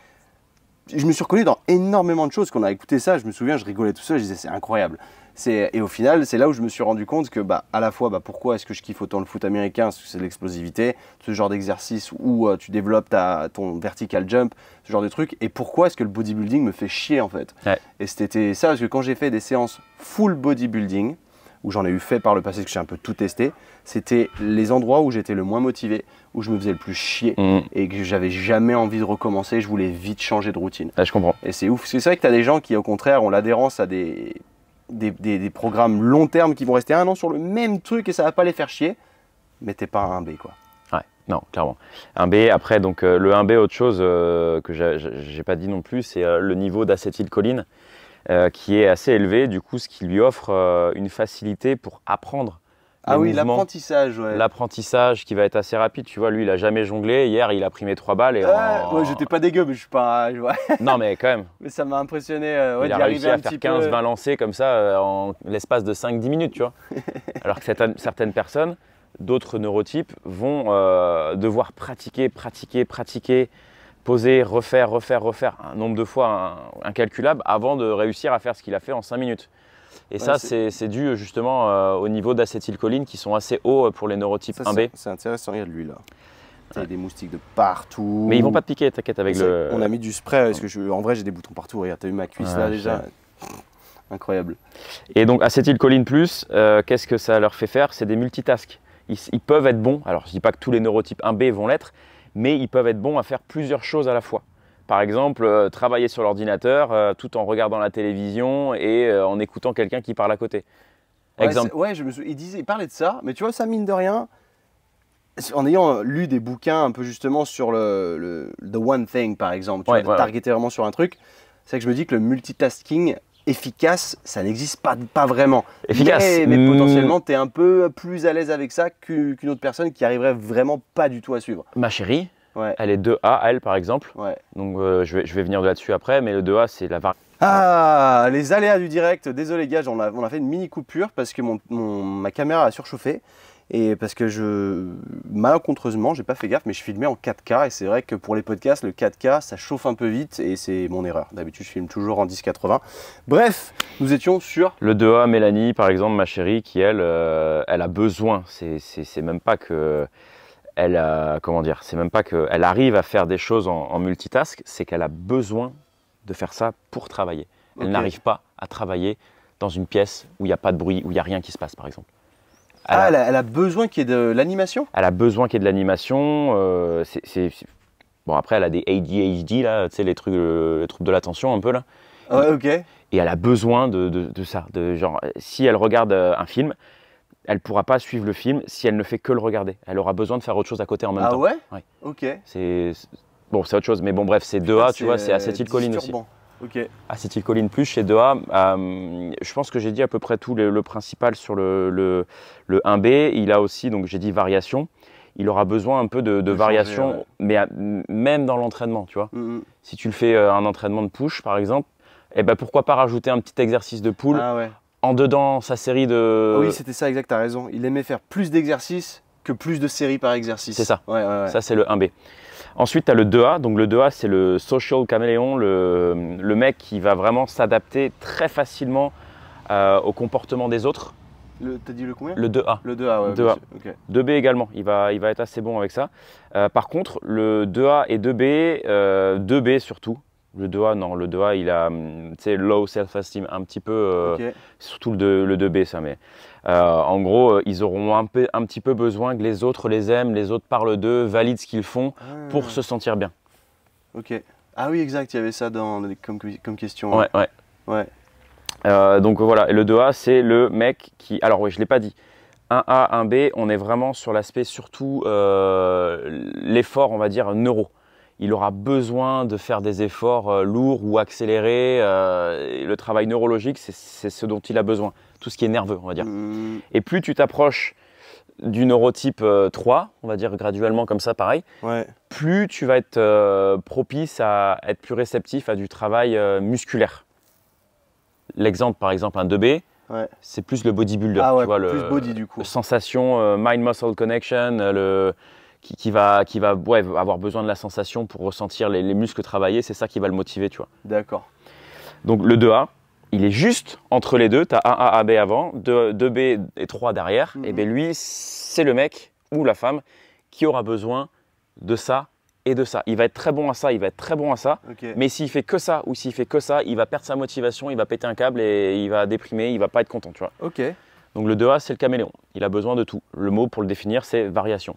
je me suis reconnu dans énormément de choses. Quand on a écouté ça, je me souviens, je rigolais tout seul, je disais, c'est incroyable. Et au final, c'est là où je me suis rendu compte que, bah, à la fois, bah, pourquoi est-ce que je kiffe autant le foot américain, parce que c'est de l'explosivité, ce genre d'exercice où tu développes ton vertical jump, ce genre de truc, et pourquoi est-ce que le bodybuilding me fait chier en fait. Ouais. Et c'était ça, parce que quand j'ai fait des séances full bodybuilding, où j'en ai eu fait par le passé, parce que j'ai un peu tout testé, c'était les endroits où j'étais le moins motivé, où je me faisais le plus chier et que j'avais jamais envie de recommencer, je voulais vite changer de routine. Ouais, je comprends. Et c'est ouf, c'est vrai que tu as des gens qui au contraire ont l'adhérence à des programmes long terme qui vont rester 1 an sur le même truc et ça va pas les faire chier, mais t'es pas un 1B quoi. Ouais, non, clairement. 1B, après, donc le 1B, autre chose que j'ai pas dit non plus, c'est le niveau d'acétylcholine qui est assez élevé, du coup, ce qui lui offre une facilité pour apprendre. Ah oui, l'apprentissage, ouais. L'apprentissage qui va être assez rapide, tu vois, lui, il a jamais jonglé. Hier, il a pris mes 3 balles. Et ouais, j'étais pas dégueu, mais je suis pas. Ouais. Non, mais quand même. Mais ça m'a impressionné. Ouais, il a réussi à faire 15-20 lancers comme ça en l'espace de 5-10 minutes, tu vois. Alors que certaines personnes, d'autres neurotypes, vont devoir pratiquer, poser, refaire un nombre de fois incalculable avant de réussir à faire ce qu'il a fait en 5 minutes. Et ouais, ça, c'est dû justement au niveau d'acétylcholine qui sont assez hauts pour les neurotypes 1B. C'est intéressant, regarde lui là. Il y a des moustiques de partout. Mais ils vont pas te piquer, t'inquiète avec le. On a mis du spray parce que en vrai j'ai des boutons partout. Regarde, t'as vu ma cuisse là déjà. Incroyable. Et donc acétylcholine plus, qu'est-ce que ça leur fait faire? C'est des multitasks. Ils peuvent être bons. Alors je dis pas que tous les neurotypes 1B vont l'être, mais ils peuvent être bons à faire plusieurs choses à la fois. Par exemple, travailler sur l'ordinateur tout en regardant la télévision et en écoutant quelqu'un qui parle à côté. Exemple. Ouais, il parlait de ça, mais tu vois, ça mine de rien, en ayant lu des bouquins un peu justement sur The One Thing, par exemple, tu vois, targeter vraiment sur un truc, c'est que je me dis que le multitasking efficace, ça n'existe pas vraiment. Efficace. Mais potentiellement, tu es un peu plus à l'aise avec ça qu'une autre personne qui arriverait vraiment pas du tout à suivre. Ma chérie, elle est 2A, elle par exemple. Ouais. Donc je vais venir là-dessus après, mais le 2A c'est la variante. Ah, les aléas du direct. Désolé gars, on a fait une mini coupure parce que ma caméra a surchauffé et parce que malencontreusement, j'ai pas fait gaffe, mais je filmais en 4K et c'est vrai que pour les podcasts, le 4K ça chauffe un peu vite et c'est mon erreur. D'habitude, je filme toujours en 1080. Bref, nous étions sur le 2A, Mélanie par exemple, ma chérie, qui elle a besoin. C'est même pas que c'est même pas qu'elle arrive à faire des choses en multitask, c'est qu'elle a besoin de faire ça pour travailler. Elle n'arrive pas à travailler dans une pièce où il n'y a pas de bruit, où il n'y a rien qui se passe, par exemple. Elle a besoin qu'il y ait de l'animation ? Elle a besoin qu'il y ait de l'animation. Bon, après, elle a des ADHD, là, tu sais, les troubles de l'attention, un peu, là. Ouais, ok. Et elle a besoin de ça. Genre, si elle regarde un film, elle ne pourra pas suivre le film si elle ne fait que le regarder. Elle aura besoin de faire autre chose à côté en même temps. Ah ouais ? Ok. Bon, c'est autre chose, mais bon, bref, c'est 2A, tu vois, c'est acétylcholine aussi. Ok. Acétylcholine plus chez 2A. Je pense que j'ai dit à peu près tout le principal sur le 1B. Il a aussi, donc j'ai dit variation. Il aura besoin un peu de variation, changer, mais même dans l'entraînement, tu vois. Si tu le fais un entraînement de push, par exemple, eh ben, pourquoi pas rajouter un petit exercice de pull en dedans sa série de… Oui, c'était ça, exact, tu as raison. Il aimait faire plus d'exercices que plus de séries par exercice. C'est ça. Ouais. Ça, c'est le 1B. Ensuite, tu as le 2A. Donc, le 2A, c'est le social caméléon, le mec qui va vraiment s'adapter très facilement au comportement des autres. T'as dit le combien? Le 2A. Le 2A, ouais. 2A. Okay. 2B également, il va être assez bon avec ça. Par contre, le 2A et 2B, 2B surtout. Le 2A, non, le 2A, il a low self-esteem, un petit peu, surtout le 2B, ça. Mais en gros, ils auront un petit peu besoin que les autres les aiment, les autres parlent d'eux, valident ce qu'ils font pour se sentir bien. Ok. Ah oui, exact, il y avait ça comme question. Ouais. Donc voilà, et le 2A, c'est le mec qui… Alors oui, je ne l'ai pas dit. 1A, 1B, on est vraiment sur l'aspect surtout l'effort, on va dire, neuro. Il aura besoin de faire des efforts lourds ou accélérés. Le travail neurologique, c'est ce dont il a besoin. Tout ce qui est nerveux, on va dire. Et plus tu t'approches du neurotype 3, on va dire graduellement comme ça, pareil, plus tu vas être propice à être plus réceptif à du travail musculaire. L'exemple, par exemple, un 2B, c'est plus le bodybuilder. Ah ouais, tu vois, plus body du coup. Sensation, mind-muscle connection, qui va avoir besoin de la sensation pour ressentir les muscles travailler, c'est ça qui va le motiver, tu vois. D'accord. Donc le 2A, il est juste entre les deux, tu as 1A, 1B avant, 2B et 3 derrière, et bien lui, c'est le mec ou la femme qui aura besoin de ça et de ça. Il va être très bon à ça, il va être très bon à ça, mais s'il fait que ça ou s'il fait que ça, il va perdre sa motivation, il va péter un câble et il va déprimer, il va pas être content, tu vois. Donc le 2A, c'est le caméléon, il a besoin de tout. Le mot pour le définir, c'est variation.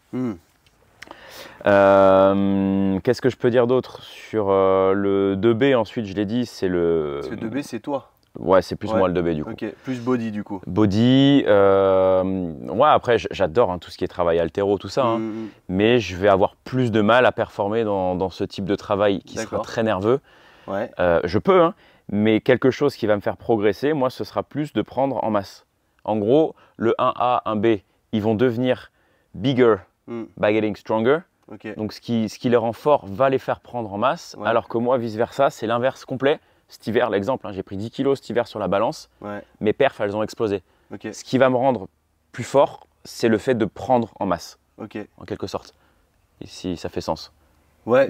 Qu'est-ce que je peux dire d'autre sur le 2B? Ensuite, je l'ai dit, c'est le… Parce que 2B, c'est toi. Ouais, c'est plus moi le 2B du coup. Plus body du coup. Body, après j'adore tout ce qui est travail haltéro, tout ça, mais je vais avoir plus de mal à performer dans ce type de travail qui sera très nerveux. Je peux, mais quelque chose qui va me faire progresser, moi, ce sera plus de prendre en masse. En gros, le 1A, 1B, ils vont devenir bigger by getting stronger. Donc ce qui les rend forts va les faire prendre en masse, alors que moi, vice-versa, c'est l'inverse complet. Cet hiver, l'exemple, j'ai pris 10 kilos cet hiver sur la balance, mes perfs, elles ont explosé. Ce qui va me rendre plus fort, c'est le fait de prendre en masse, en quelque sorte. Et si ça fait sens. Ouais,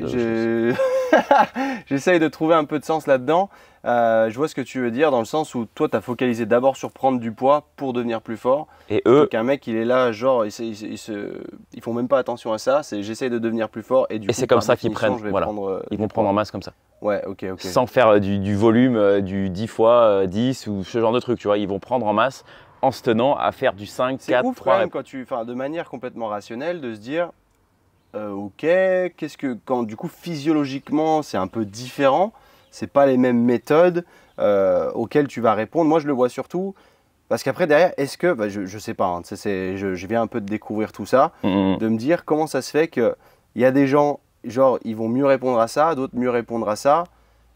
j'essaye de trouver un peu de sens là-dedans. Je vois ce que tu veux dire, dans le sens où toi, tu as focalisé d'abord sur prendre du poids pour devenir plus fort. Et eux… qu'un mec, il est là, genre, ils font même pas attention à ça. C'est j'essaye de devenir plus fort. Et c'est comme ça qu'ils prennent, ils vont prendre en masse comme ça. Sans faire du volume, du 10 fois 10 ou ce genre de truc, tu vois. Ils vont prendre en masse en se tenant à faire du 5, 4, 3 reps. Quand de manière complètement rationnelle, de se dire… quand du coup physiologiquement c'est un peu différent, c'est pas les mêmes méthodes auxquelles tu vas répondre. Moi je le vois surtout parce qu'après derrière, est-ce que, je sais pas, je viens un peu de découvrir tout ça, de me dire comment ça se fait qu'il y a des gens, genre ils vont mieux répondre à ça, d'autres mieux répondre à ça,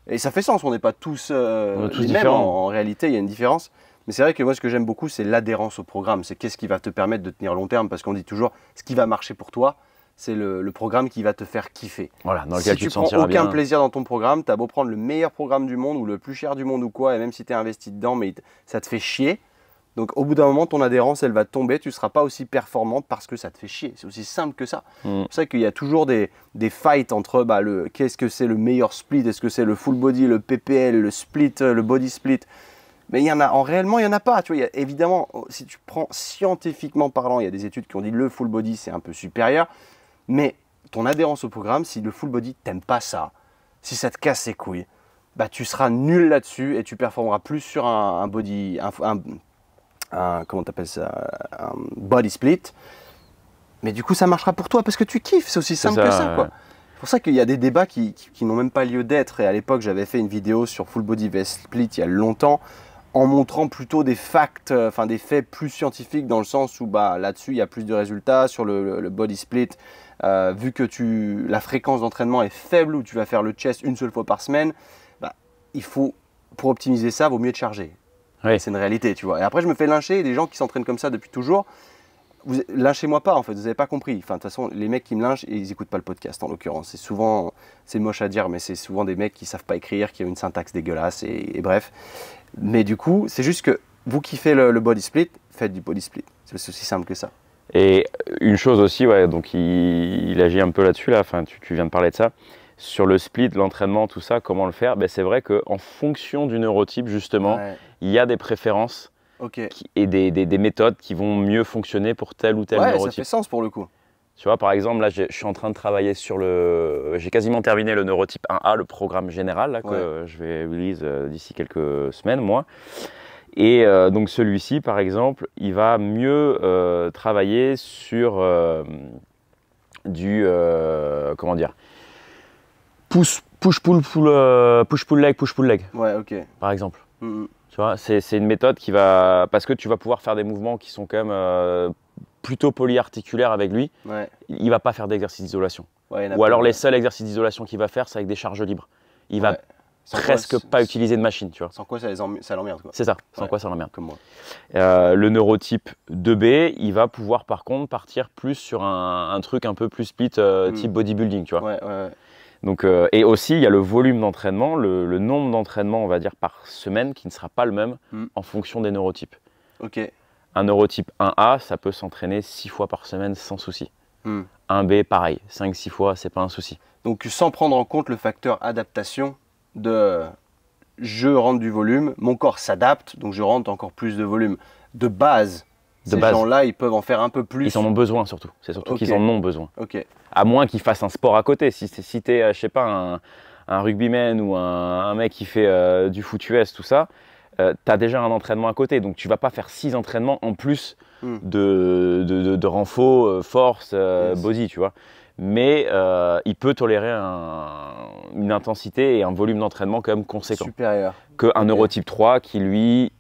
et ça fait sens, on n'est pas tous les mêmes, en réalité il y a une différence. Mais c'est vrai que moi ce que j'aime beaucoup c'est l'adhérence au programme, c'est qu'est-ce qui va te permettre de tenir long terme, parce qu'on dit toujours ce qui va marcher pour toi, c'est le programme qui va te faire kiffer. Voilà, dans lequel si tu prends aucun plaisir dans ton programme, tu as beau prendre le meilleur programme du monde ou le plus cher du monde ou quoi, et même si tu es investi dedans, mais ça te fait chier. Donc au bout d'un moment, ton adhérence, elle va tomber, tu ne seras pas aussi performante parce que ça te fait chier. C'est aussi simple que ça. C'est pour ça qu'il y a toujours des fights entre qu'est-ce que c'est le meilleur split, est-ce que c'est le full body, le PPL, le split, le body split. Mais réellement, il n'y en a pas. Tu vois, évidemment, si tu prends scientifiquement parlant, il y a des études qui ont dit le full body, c'est un peu supérieur. Mais ton adhérence au programme, si le full body, t'aimes pas ça, si ça te casse les couilles, tu seras nul là-dessus et tu performeras plus sur un body, comment t'appelles ça, un body split. Mais du coup, ça marchera pour toi parce que tu kiffes. C'est aussi simple que ça, quoi. C'est pour ça qu'il y a des débats qui n'ont même pas lieu d'être. Et à l'époque, j'avais fait une vidéo sur full body vs split il y a longtemps, en montrant plutôt des facts, des faits plus scientifiques, dans le sens où là-dessus, il y a plus de résultats. Sur le body split, vu que la fréquence d'entraînement est faible, où tu vas faire le chest une seule fois par semaine, bah, il faut, pour optimiser ça, vaut mieux te charger. Oui. C'est une réalité, tu vois. Et après, je me fais lyncher, des gens qui s'entraînent comme ça depuis toujours. Lynchez-moi pas, en fait, vous n'avez pas compris. Enfin, de toute façon, les mecs qui me lynchent, ils n'écoutent pas le podcast, en l'occurrence. C'est souvent, c'est moche à dire, mais c'est souvent des mecs qui ne savent pas écrire, qui ont une syntaxe dégueulasse, et bref. Mais du coup, c'est juste que vous qui faites le body split, faites du body split. C'est aussi simple que ça. Et une chose aussi, ouais, donc il agit un peu là-dessus, là. Enfin, tu viens de parler de ça. Sur le split, l'entraînement, tout ça, comment le faire? Ben, c'est vrai qu'en fonction du neurotype, justement, il y a des préférences et des méthodes qui vont mieux fonctionner pour tel ou tel neurotype. Ça fait sens pour le coup. Tu vois, par exemple, là, je suis en train de travailler sur j'ai quasiment terminé le neurotype 1A, le programme général, là, que je vais release d'ici quelques semaines, moi. Et donc celui-ci, par exemple, il va mieux travailler sur comment dire, push-pull leg. Ouais, ok. Par exemple. Tu vois, c'est une méthode qui va... Parce que tu vas pouvoir faire des mouvements qui sont quand même plutôt polyarticulaires avec lui. Ouais. Il ne va pas faire d'exercice d'isolation. Ouais, ou alors les seuls exercices d'isolation qu'il va faire, c'est avec des charges libres. Il va presque pas utiliser de machine, tu vois. Sans quoi ça l'emmerde, quoi. C'est ça, sans quoi ça l'emmerde. Comme moi. Le neurotype 2B, il va pouvoir par contre partir plus sur un truc un peu plus split type bodybuilding, tu vois. Ouais. Donc, et aussi, il y a le volume d'entraînement, le nombre d'entraînements, on va dire, par semaine qui ne sera pas le même en fonction des neurotypes. Ok. Un neurotype 1A, ça peut s'entraîner 6 fois par semaine sans souci. 1B, pareil, 5-6 fois, c'est pas un souci. Donc, sans prendre en compte le facteur adaptation de je rentre du volume, mon corps s'adapte, donc je rentre encore plus de volume. De base, ces gens-là, ils peuvent en faire un peu plus. Ils en ont besoin surtout. C'est surtout qu'ils en ont besoin. Ok. À moins qu'ils fassent un sport à côté. Si tu es, je sais pas, un rugbyman ou un mec qui fait du foot US, tout ça, tu as déjà un entraînement à côté. Donc tu vas pas faire 6 entraînements en plus de renfort, force, body, tu vois. Mais il peut tolérer une intensité et un volume d'entraînement quand même conséquent. Supérieur. Qu'un neurotype 3 qui, lui,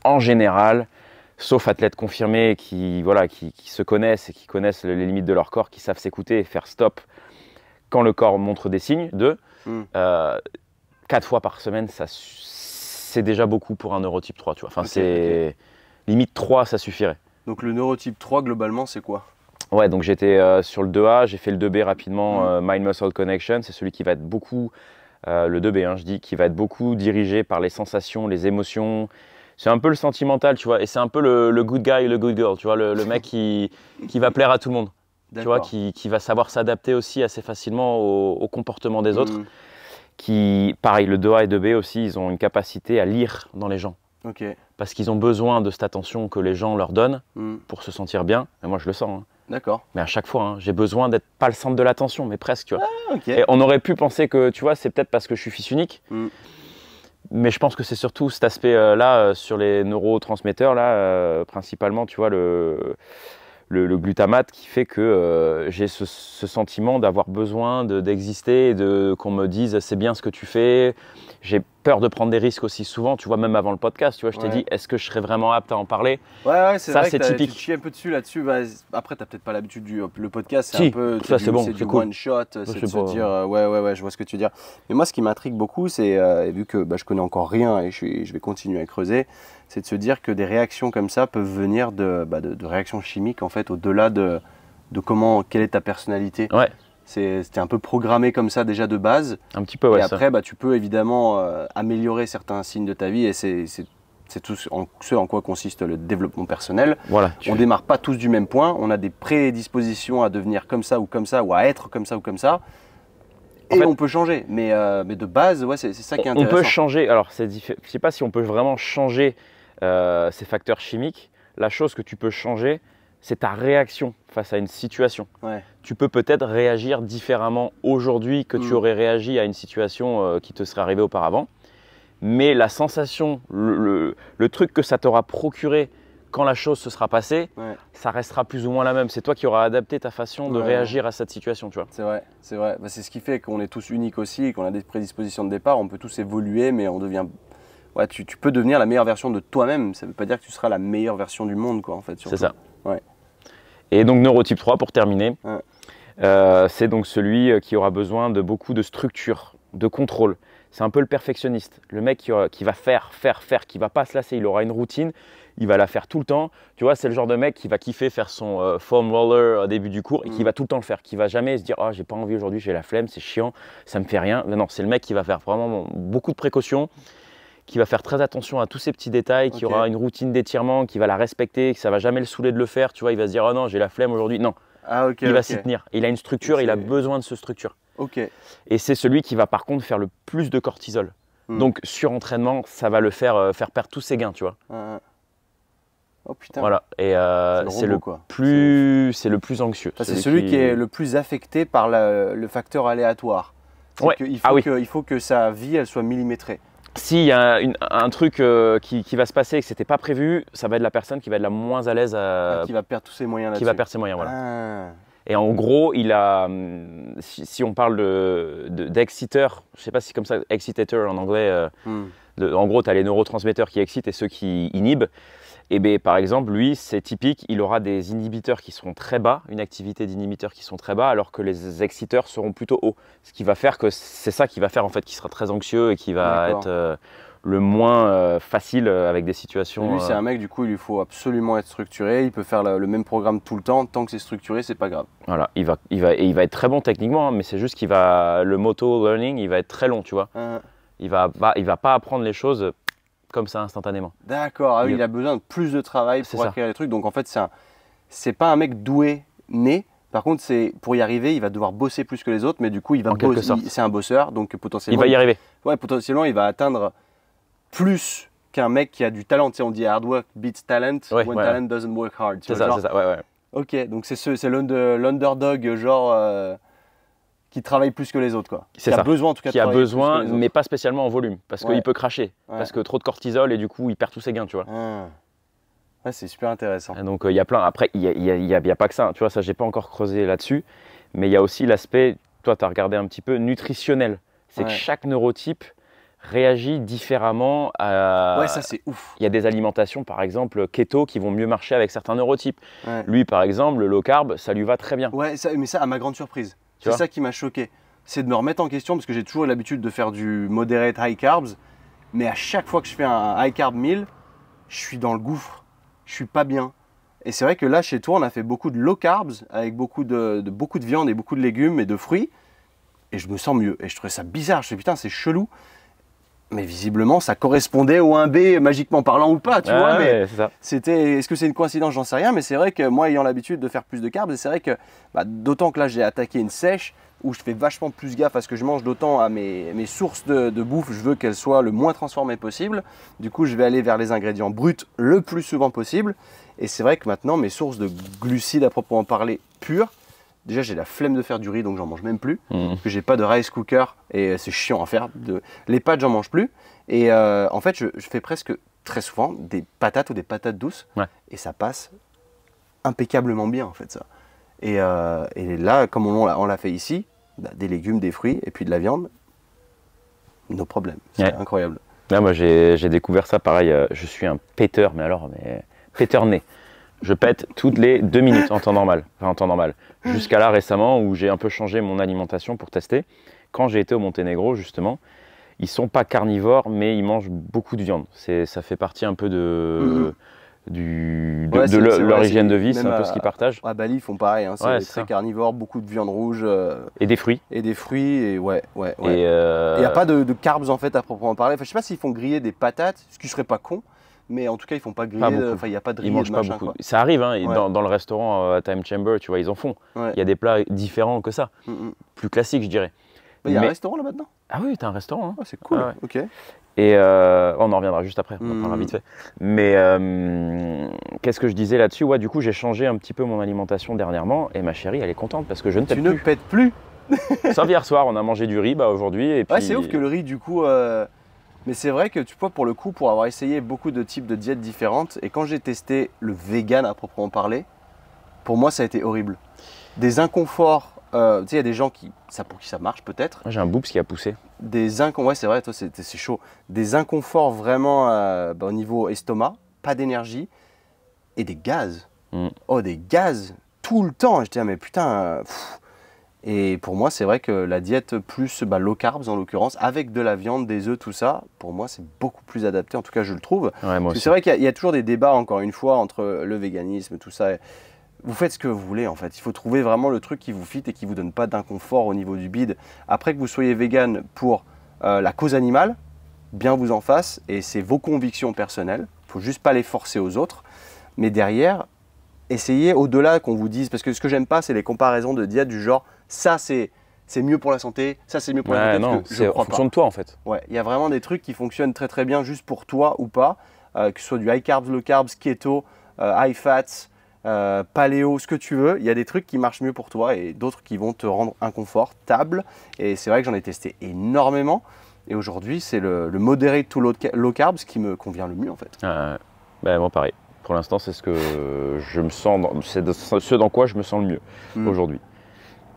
en général, sauf athlètes confirmés qui se connaissent et qui connaissent les limites de leur corps, qui savent s'écouter et faire stop quand le corps montre des signes, 4 fois par semaine, c'est déjà beaucoup pour un neurotype 3. Tu vois. Enfin, limite 3, ça suffirait. Donc le neurotype 3, globalement, c'est quoi? Ouais, donc j'étais sur le 2A, j'ai fait le 2B rapidement, Mind-Muscle Connection, c'est celui qui va être beaucoup, le 2B, hein, je dis, qui va être beaucoup dirigé par les sensations, les émotions. C'est un peu le sentimental, tu vois, et c'est un peu le good guy et le good girl, tu vois, le mec qui va plaire à tout le monde, tu vois, qui va savoir s'adapter aussi assez facilement au comportement des autres. Pareil, le 2A et 2B aussi, ils ont une capacité à lire dans les gens. Parce qu'ils ont besoin de cette attention que les gens leur donnent pour se sentir bien, et moi je le sens. Hein. D'accord. Mais à chaque fois, hein, j'ai besoin d'être pas le centre de l'attention, mais presque, tu vois. Et on aurait pu penser que, tu vois, c'est peut-être parce que je suis fils unique. Mais je pense que c'est surtout cet aspect-là sur les neurotransmetteurs, là, principalement, tu vois, le glutamate qui fait que j'ai ce sentiment d'avoir besoin d'exister et qu'on me dise c'est bien ce que tu fais. J'ai peur de prendre des risques aussi souvent, tu vois, même avant le podcast, tu vois, je t'ai dit, est-ce que je serais vraiment apte à en parler? Ouais, c'est vrai que typique. Tu chies un peu dessus là-dessus. Après, tu n'as peut-être pas l'habitude le podcast, c'est si, un peu c'est cool. One shot, c'est de se dire, ouais, je vois ce que tu veux dire. Mais moi, ce qui m'intrigue beaucoup, c'est, vu que je connais encore rien et je vais continuer à creuser, c'est de se dire que des réactions comme ça peuvent venir de réactions chimiques, en fait, au-delà de quelle est ta personnalité. Ouais. C'était un peu programmé comme ça déjà de base. Un petit peu, ouais. Et après, tu peux évidemment améliorer certains signes de ta vie et c'est tout ce en quoi consiste le développement personnel. Voilà, on ne démarre pas tous du même point. On a des prédispositions à devenir comme ça, ou à être comme ça ou comme ça. Et on peut changer. Mais de base, ouais, c'est ça qui est intéressant. On peut changer. Alors, je ne sais pas si on peut vraiment changer ces facteurs chimiques. La chose que tu peux changer, c'est ta réaction face à une situation. Ouais. Tu peux peut-être réagir différemment aujourd'hui que tu aurais réagi à une situation qui te serait arrivée auparavant. Mais la sensation, le truc que ça t'aura procuré quand la chose se sera passée, ça restera plus ou moins la même. C'est toi qui auras adapté ta façon de réagir à cette situation, tu vois. C'est vrai, c'est vrai. C'est ce qui fait qu'on est tous uniques aussi et qu'on a des prédispositions de départ. On peut tous évoluer, mais on devient... Ouais, tu peux devenir la meilleure version de toi-même. Ça ne veut pas dire que tu seras la meilleure version du monde, quoi, en fait. C'est ça. Ouais. Et donc neurotype 3 pour terminer, Ouais. c'est donc celui qui aura besoin de beaucoup de structure, de contrôle. C'est un peu le perfectionniste, le mec qui va faire, qui va pas se lasser, il aura une routine, il va la faire tout le temps. Tu vois, c'est le genre de mec qui va kiffer faire son foam roller au début du cours et qui va tout le temps le faire, qui va jamais se dire « Oh, j'ai pas envie aujourd'hui, j'ai la flemme, c'est chiant, ça me fait rien ». Non, c'est le mec qui va faire vraiment beaucoup de précautions, qui va faire très attention à tous ces petits détails, qui aura une routine d'étirement, qui va la respecter, que ça va jamais le saouler de le faire. Tu vois, il va se dire « Oh non, j'ai la flemme aujourd'hui ». Non, il va s'y tenir. Il a une structure, il a besoin de ce structure. Et c'est celui qui va par contre faire le plus de cortisol. Donc surentraînement, ça va le faire perdre tous ses gains, tu vois. Oh putain. Voilà. Et c'est le plus anxieux. C'est celui qui est le plus affecté par le facteur aléatoire. Ouais. Il faut que sa vie elle soit millimétrée. S'il y a un truc qui va se passer et que c'était pas prévu, ça va être la personne qui va être la moins à l'aise qui va perdre tous ses moyens là-dessus. Qui va perdre ses moyens, voilà. Et en gros, il a, si on parle d'exciteur, je ne sais pas si c'est comme ça, excitator en anglais, en gros, tu as les neurotransmetteurs qui excitent et ceux qui inhibent. Et bien, par exemple, lui, c'est typique, il aura des inhibiteurs qui seront très bas, une activité d'inhibiteurs qui sont très bas, alors que les exciteurs seront plutôt hauts. Ce qui va faire que c'est ça qui va faire en fait qu'il sera très anxieux et qui va être le moins facile avec des situations. Lui, c'est un mec, du coup, il lui faut absolument être structuré. Il peut faire le même programme tout le temps. Tant que c'est structuré, c'est pas grave. Voilà, il va être très bon techniquement, hein, mais c'est juste qu'il va, le moto-learning, il va être très long, tu vois. Il va pas apprendre les choses comme ça instantanément. D'accord, il a besoin de plus de travail pour acquérir les trucs. Donc en fait, c'est pas un mec doué né. Par contre, pour y arriver, il va devoir bosser plus que les autres, mais du coup, c'est un bosseur, donc potentiellement. Il va y arriver. Ouais, potentiellement, il va atteindre plus qu'un mec qui a du talent. Tu sais, on dit hard work beats talent when talent doesn't work hard. C'est ça, ouais. Ok, donc c'est l'underdog, genre qui travaille plus que les autres, quoi. C'est ça. Besoin, en tout cas, qui a besoin, mais pas spécialement en volume, parce qu'il peut cracher, parce que trop de cortisol et du coup, il perd tous ses gains, tu vois. Ouais, c'est super intéressant. Et donc, il y a plein. Après, il y a pas que ça, tu vois, ça, j'ai pas encore creusé là-dessus, mais il y a aussi l'aspect, toi, tu as regardé un petit peu, nutritionnel. C'est que chaque neurotype réagit différemment à… Ouais, ça c'est ouf. Il y a des alimentations, par exemple, keto, qui vont mieux marcher avec certains neurotypes. Lui, par exemple, le low carb, ça lui va très bien. Ouais, mais ça, à ma grande surprise. C'est ça qui m'a choqué. C'est de me remettre en question, parce que j'ai toujours l'habitude de faire du moderate high carbs, mais à chaque fois que je fais un high carb meal, je suis dans le gouffre. Je suis pas bien. Et c'est vrai que là, chez toi, on a fait beaucoup de low carbs, avec beaucoup de viande et beaucoup de légumes et de fruits, et je me sens mieux. Et je trouvais ça bizarre. Je me suis dit, putain, c'est chelou. Mais visiblement, ça correspondait au 1B, magiquement parlant ou pas, tu vois. Mais est-ce que c'est une coïncidence? J'en sais rien. Mais c'est vrai que moi, ayant l'habitude de faire plus de carbs, c'est vrai que, d'autant que là, j'ai attaqué une sèche où je fais vachement plus gaffe à ce que je mange, d'autant à mes sources de bouffe, je veux qu'elles soient le moins transformées possible. Du coup, je vais aller vers les ingrédients bruts le plus souvent possible. Et c'est vrai que maintenant, mes sources de glucides à proprement parler purs, déjà, j'ai la flemme de faire du riz, donc j'en mange même plus. Parce que j'ai pas de rice cooker et c'est chiant à faire. Les pâtes, j'en mange plus. Et en fait, je fais presque très souvent des patates ou des patates douces. Et ça passe impeccablement bien, en fait, ça. Et là, comme on l'a fait ici, des légumes, des fruits et puis de la viande, nos problèmes. C'est incroyable. Là, moi, j'ai découvert ça, pareil. Je suis un péteur, mais péteur-né. Je pète toutes les 2 minutes en temps normal. Jusqu'à là récemment où j'ai un peu changé mon alimentation pour tester. Quand j'ai été au Monténégro justement, ils sont pas carnivores mais ils mangent beaucoup de viande. Ça fait partie un peu de leur hygiène de vie, c'est un peu ce qu'ils partagent. À Bali ils font pareil, hein, c'est très carnivore, beaucoup de viande rouge. Et des fruits. Et il n'y a pas de carbs en fait à proprement parler. Enfin, je sais pas s'ils font griller des patates, ce qui serait pas con. Mais en tout cas, ils font pas griller, il n'y a pas de riz. Ils mangent pas beaucoup. Ça arrive, hein, dans le restaurant à Time Chamber, tu vois, ils en font. Il y a des plats différents que ça, plus classiques, je dirais. Il y a un restaurant là maintenant? Ah oui, tu as un restaurant. Hein. C'est cool, ok. Et on en reviendra juste après, on en parlera vite fait. Mais qu'est-ce que je disais là-dessus? Ouais, du coup, j'ai changé un petit peu mon alimentation dernièrement et ma chérie, elle est contente parce que je ne pète plus. Tu ne pètes plus? Sauf hier soir, on a mangé du riz aujourd'hui. Ouais, c'est ouf que le riz, du coup… Mais c'est vrai que tu vois, pour le coup, pour avoir essayé beaucoup de types de diètes différentes, et quand j'ai testé le vegan à proprement parler, pour moi, ça a été horrible. Des inconforts, tu sais, il y a des gens pour qui ça marche peut-être. Moi, j'ai un boops qui a poussé. Ouais, c'est vrai, toi, c'est chaud. Des inconforts vraiment au niveau estomac, pas d'énergie, et des gaz. Oh, des gaz tout le temps. J'étais, mais putain. Et pour moi, c'est vrai que la diète plus low carbs en l'occurrence, avec de la viande, des œufs, tout ça, pour moi, c'est beaucoup plus adapté. En tout cas, je le trouve. Ouais, moi aussi. C'est vrai qu'il y a toujours des débats, encore une fois, entre le véganisme, tout ça. Vous faites ce que vous voulez en fait. Il faut trouver vraiment le truc qui vous fit et qui vous donne pas d'inconfort au niveau du bide. Après que vous soyez vegan pour la cause animale, bien vous en fasse et c'est vos convictions personnelles. Il faut juste pas les forcer aux autres. Mais derrière, essayez au-delà qu'on vous dise, parce que ce que j'aime pas, c'est les comparaisons de diète du genre ça c'est mieux pour la santé, ça c'est mieux pour la santé. Non, c'est en fonction de toi en fait. Ouais, il y a vraiment des trucs qui fonctionnent très très bien juste pour toi ou pas, que ce soit du high carbs, low carbs, keto, high fats. Paléo, ce que tu veux, il y a des trucs qui marchent mieux pour toi et d'autres qui vont te rendre inconfortable. Et c'est vrai que j'en ai testé énormément. Et aujourd'hui, c'est le modéré to low carbs qui me convient le mieux en fait. Moi pareil. Pour l'instant, c'est ce que je me sens, c'est ce dans quoi je me sens le mieux aujourd'hui.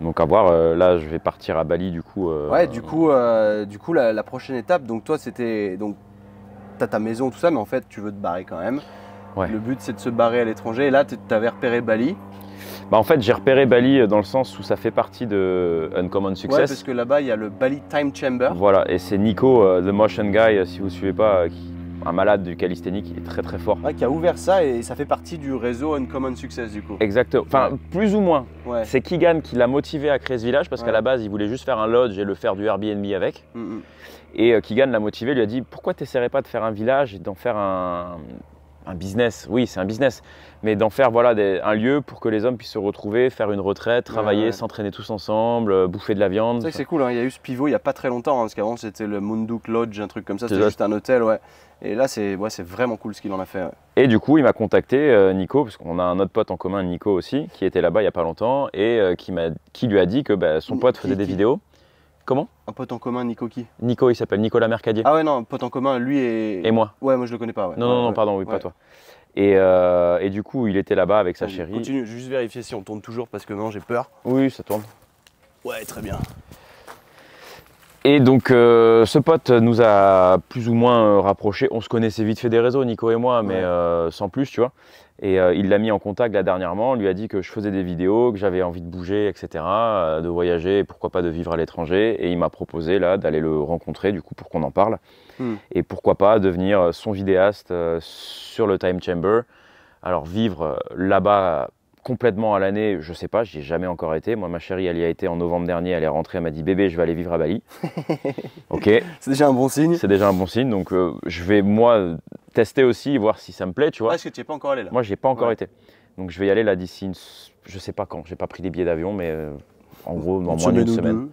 Donc à voir, là je vais partir à Bali du coup. Ouais, du coup la prochaine étape, donc toi c'était, donc t'as ta maison tout ça, mais en fait tu veux te barrer quand même. Ouais. Le but c'est de se barrer à l'étranger et là tu avais repéré Bali. En fait j'ai repéré Bali dans le sens où ça fait partie de Uncommon Success. Ouais, parce que là-bas il y a le Bali Time Chamber. Voilà, et c'est Nico, The Motion Guy, si vous ne suivez pas, un malade du calisthénique, il est très très fort. Ouais, qui a ouvert ça et ça fait partie du réseau Uncommon Success du coup. Exactement, enfin plus ou moins. Ouais. C'est Keegan qui l'a motivé à créer ce village parce qu'à la base il voulait juste faire un lodge et le faire du Airbnb avec. Et Keegan l'a motivé, lui a dit pourquoi tu n'essaierais pas de faire un village et d'en faire un business, oui c'est un business, mais d'en faire un lieu pour que les hommes puissent se retrouver, faire une retraite, travailler, s'entraîner tous ensemble, bouffer de la viande. C'est vrai que c'est cool, hein. Il y a eu ce pivot il n'y a pas très longtemps, parce qu'avant c'était le Munduk Lodge, un truc comme ça, c'était juste un hôtel, Et là c'est vraiment cool ce qu'il en a fait. Et du coup il m'a contacté, Nico, parce qu'on a un autre pote en commun, Nico aussi, qui était là-bas il n'y a pas longtemps, et qui lui a dit que son pote faisait des vidéos. Comment? Un pote en commun, Nico qui? Nico, il s'appelle Nicolas Mercadier. Ah ouais, non, un pote en commun, lui et moi. Ouais, moi je le connais pas. Ouais. Non, pardon, oui, pas toi. Et du coup, il était là-bas avec sa chérie. Continue, juste vérifier si on tourne toujours parce que non, j'ai peur. Oui, ça tourne. Ouais, très bien. Et donc, ce pote nous a plus ou moins rapprochés. On se connaissait vite fait des réseaux, Nico et moi, mais sans plus, tu vois. Et il l'a mis en contact là dernièrement, lui a dit que je faisais des vidéos, que j'avais envie de bouger, etc., de voyager, pourquoi pas de vivre à l'étranger. Et il m'a proposé là d'aller le rencontrer du coup pour qu'on en parle. Et pourquoi pas devenir son vidéaste sur le Time Chamber. Alors vivre là-bas complètement à l'année, je sais pas, j'y ai jamais encore été. Moi ma chérie elle y a été en novembre dernier, elle est rentrée, elle m'a dit bébé je vais aller vivre à Bali. Ok. C'est déjà un bon signe. C'est déjà un bon signe, donc je vais moi tester aussi, voir si ça me plaît, tu vois. Est-ce que tu n'y es pas encore allé là? Moi, j'y ai pas encore été. Donc, je vais y aller là d'ici, je sais pas quand. J'ai pas pris des billets d'avion, mais en gros, dans moins d'une semaine.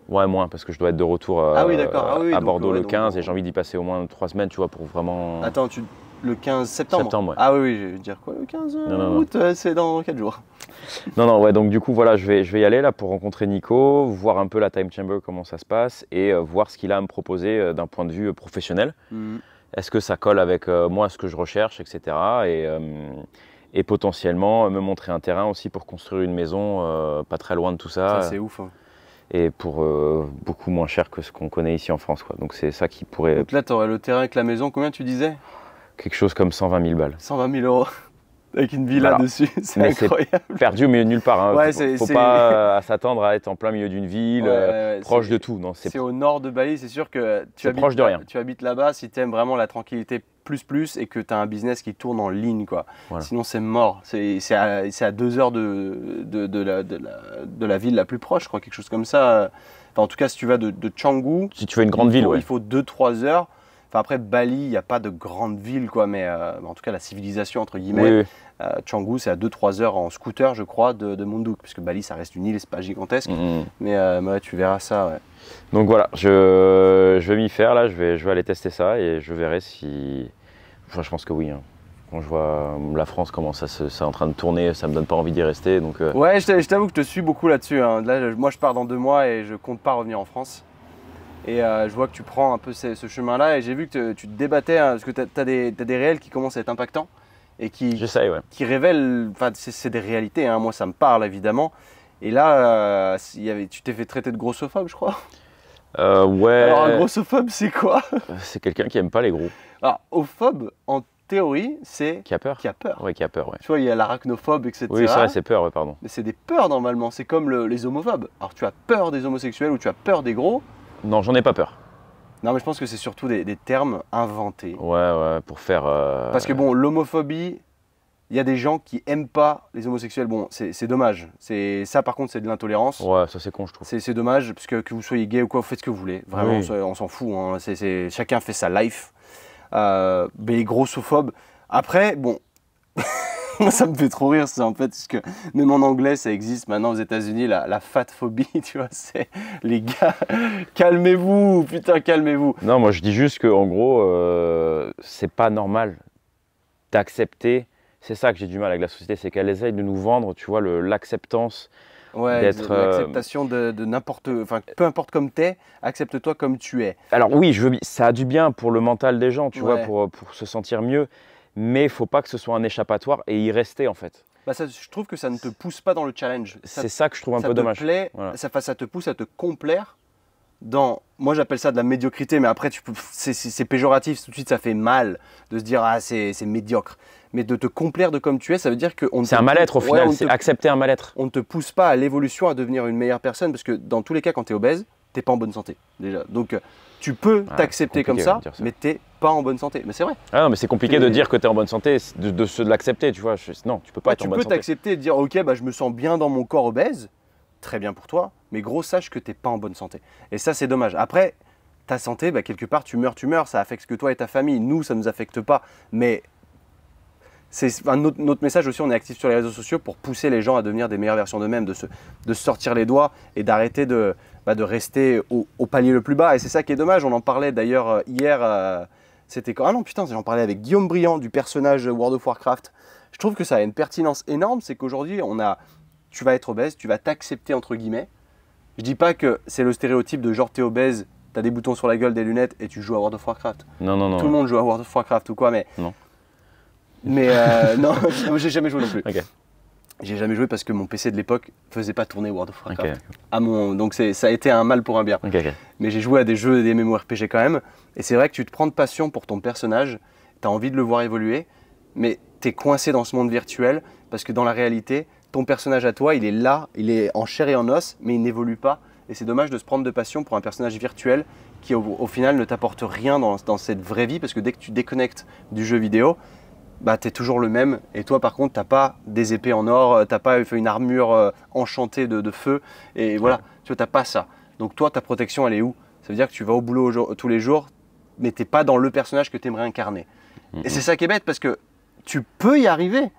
Ouais, moins, parce que je dois être de retour à Bordeaux le 15 et j'ai envie d'y passer au moins 3 semaines, tu vois, pour vraiment. Attends, le 15 septembre? Septembre, ouais. Ah oui, je vais dire quoi, le 15 août, c'est dans 4 jours. Non, donc du coup, voilà, je vais y aller là pour rencontrer Nico, voir un peu la Time Chamber, comment ça se passe et voir ce qu'il a à me proposer d'un point de vue professionnel. Est-ce que ça colle avec moi, ce que je recherche, etc. Et potentiellement me montrer un terrain aussi pour construire une maison pas très loin de tout ça. Ça, c'est ouf. Hein. Et pour beaucoup moins cher que ce qu'on connaît ici en France, quoi. Donc c'est ça qui pourrait. Donc là, tu aurais le terrain avec la maison, combien tu disais? Quelque chose comme 120 000 balles. 120 000 euros avec une villa dessus, c'est incroyable. Perdu au milieu de nulle part. Hein. Ouais, faut pas s'attendre à être en plein milieu d'une ville, proche de tout. C'est au nord de Bali, c'est sûr que proche de rien. Tu habites là-bas si tu aimes vraiment la tranquillité plus et que tu as un business qui tourne en ligne, quoi. Voilà. Sinon c'est mort. C'est à 2 heures de la ville la plus proche, je crois, quelque chose comme ça. Enfin, en tout cas, si tu vas de Canggu, si tu veux une grande ville, il faut 2-3 heures. Enfin, après, Bali, il n'y a pas de grande ville, quoi, mais en tout cas, la civilisation, entre guillemets, Canggu, c'est à 2-3 heures en scooter, je crois, de Munduk, puisque Bali, ça reste une île, c'est pas gigantesque, mais tu verras ça. Ouais. Donc voilà, je vais m'y faire, là, je vais aller tester ça et je verrai si. Enfin, je pense que oui. Hein. Quand je vois la France, comment c'est en train de tourner, ça me donne pas envie d'y rester. Donc, Ouais, je t'avoue que je te suis beaucoup là-dessus. Hein. Là, moi, je pars dans 2 mois et je compte pas revenir en France. Et je vois que tu prends un peu ce chemin-là et j'ai vu que tu te débattais, hein, parce que tu as des réels qui commencent à être impactants et qui révèlent, enfin c'est des réalités, hein. Moi ça me parle évidemment. Et là, tu t'es fait traiter de grossophobe, je crois. Ouais. Alors un grossophobe c'est quoi? C'est quelqu'un qui aime pas les gros. Alors ophobe, en théorie, c'est Qui a peur? qui a peur. Oui, qui a peur, ouais. Tu vois, il y a l'arachnophobe, etc. Oui, c'est vrai, c'est peur, ouais, pardon. Mais c'est des peurs normalement, c'est comme les homophobes. Alors tu as peur des homosexuels ou tu as peur des gros. Non, j'en ai pas peur. Non, mais je pense que c'est surtout des termes inventés. Ouais, pour faire... Parce que bon, l'homophobie, il y a des gens qui aiment pas les homosexuels. Bon, c'est dommage. Ça, par contre, c'est de l'intolérance. Ouais, ça c'est con, je trouve. C'est dommage, parce que vous soyez gay ou quoi, vous faites ce que vous voulez. Vraiment, Oui. on s'en fout. Hein. Chacun fait sa life. Mais les grossophobes. Après, bon, moi, ça me fait trop rire, ça, en fait, parce que même en anglais, ça existe maintenant aux États-Unis, la fatphobie, tu vois. C'est les gars, calmez-vous, putain, calmez-vous. Non, moi je dis juste qu'en gros, c'est pas normal d'accepter. C'est ça que j'ai du mal avec la société, c'est qu'elle essaye de nous vendre, tu vois, l'acceptance Ouais, d'être. l'acceptation de n'importe. Enfin, peu importe comme t'es, accepte-toi comme tu es. Alors oui, ça a du bien pour le mental des gens, tu vois, Ouais. pour se sentir mieux, mais il faut pas que ce soit un échappatoire et y rester en fait. Bah je trouve que ça ne te pousse pas dans le challenge. C'est ça que je trouve un ça peu te dommage. plaît, Voilà. ça te pousse à te complaire dans. Moi, j'appelle ça de la médiocrité, mais après, c'est péjoratif. Tout de suite, ça fait mal de se dire, ah, c'est médiocre. Mais de te complaire de comme tu es, ça veut dire que. C'est un mal-être au final, c'est accepter un mal-être. On ne te pousse pas à l'évolution, à devenir une meilleure personne, parce que dans tous les cas, quand tu es obèse, tu n'es pas en bonne santé, déjà. Donc, tu peux t'accepter comme ça, mais tu n'es pas en bonne santé. Mais c'est vrai. Ah non, mais c'est compliqué de dire que tu es en bonne santé, de l'accepter, tu vois. Non, tu peux pas être en bonne santé. Tu peux t'accepter et te dire, ok, bah, je me sens bien dans mon corps obèse, très bien pour toi, mais gros, sache que tu n'es pas en bonne santé. Et ça, c'est dommage. Après, ta santé, bah, quelque part, tu meurs, ça affecte que toi et ta famille. Nous, ça ne nous affecte pas. Mais c'est notre message aussi, on est actif sur les réseaux sociaux pour pousser les gens à devenir des meilleures versions d'eux-mêmes, de se sortir les doigts et d'arrêter de rester au palier le plus bas. Et c'est ça qui est dommage. On en parlait d'ailleurs hier. C'était quand... Ah non, putain, j'en parlais avec Guillaume Briand du personnage World of Warcraft. Je trouve que ça a une pertinence énorme. C'est qu'aujourd'hui, tu vas être obèse, tu vas t'accepter entre guillemets. Je dis pas que c'est le stéréotype de genre t'es obèse, t'as des boutons sur la gueule, des lunettes et tu joues à World of Warcraft. Non. Tout le monde joue à World of Warcraft ou quoi, mais. Non. Mais non, j'ai jamais joué non plus. Ok. J'ai jamais joué parce que mon PC de l'époque faisait pas tourner World of Warcraft. Okay. Donc ça a été un mal pour un bien. Okay. Mais j'ai joué à des jeux et des MMORPG quand même. Et c'est vrai que tu te prends de passion pour ton personnage, tu as envie de le voir évoluer, mais tu es coincé dans ce monde virtuel parce que dans la réalité, ton personnage à toi, il est là, il est en chair et en os, mais il n'évolue pas. Et c'est dommage de se prendre de passion pour un personnage virtuel qui au final ne t'apporte rien dans cette vraie vie, parce que dès que tu déconnectes du jeu vidéo, bah, tu es toujours le même. Et toi, par contre, tu n'as pas des épées en or, tu n'as pas fait une armure enchantée de feu. Et voilà, tu n'as pas ça. Donc toi, ta protection, elle est où? Ça veut dire que tu vas au boulot tous les jours, mais tu n'es pas dans le personnage que tu aimerais incarner. Et c'est ça qui est bête, parce que tu peux y arriver.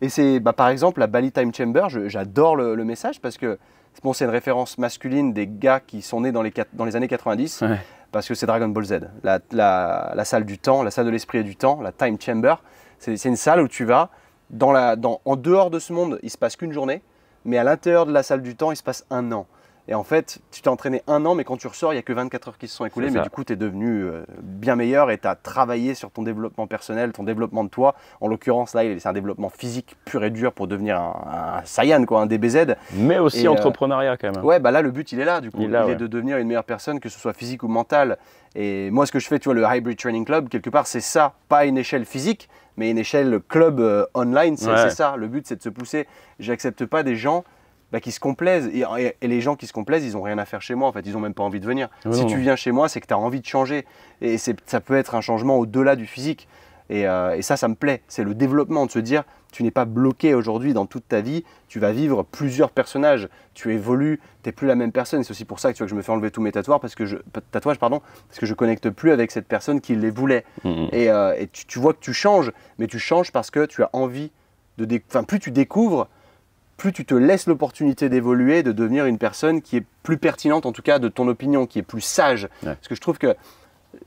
Et c'est par exemple la Bali Time Chamber, j'adore le message, parce que bon, c'est une référence masculine des gars qui sont nés dans les années 90. Ouais. Parce que c'est Dragon Ball Z, la salle du temps, la salle de l'esprit et du temps, la Time Chamber. C'est une salle où tu vas, en dehors de ce monde, il ne se passe qu'une journée, mais à l'intérieur de la salle du temps, il se passe un an. Et en fait, tu t'es entraîné un an, mais quand tu ressors, il n'y a que 24 heures qui se sont écoulées. Mais du coup, tu es devenu bien meilleur et tu as travaillé sur ton développement personnel, ton développement de toi. En l'occurrence, là, c'est un développement physique pur et dur pour devenir un Saiyan, quoi, un DBZ. Mais aussi entrepreneuriat quand même. Ouais, là, le but, il est là, du coup. Il est de devenir une meilleure personne, que ce soit physique ou mentale. Et moi, ce que je fais, tu vois, le Hybrid Training Club, quelque part, c'est ça. Pas à une échelle physique, mais une échelle club online, c'est ça. Le but, c'est de se pousser. J'accepte pas des gens qui se complaisent. Et les gens qui se complaisent, ils n'ont rien à faire chez moi, en fait. Ils n'ont même pas envie de venir. Si tu viens chez moi, c'est que tu as envie de changer. Et ça peut être un changement au-delà du physique. Et ça me plaît. C'est le développement, de se dire, tu n'es pas bloqué aujourd'hui dans toute ta vie. Tu vas vivre plusieurs personnages. Tu évolues, tu n'es plus la même personne. C'est aussi pour ça que je me fais enlever tous mes tatouages, parce que je connecte plus avec cette personne qui les voulait. Et tu vois que tu changes, mais tu changes parce que tu as envie plus tu découvres, plus tu te laisses l'opportunité d'évoluer, de devenir une personne qui est plus pertinente, en tout cas de ton opinion, qui est plus sage. Ouais. Parce que je trouve que,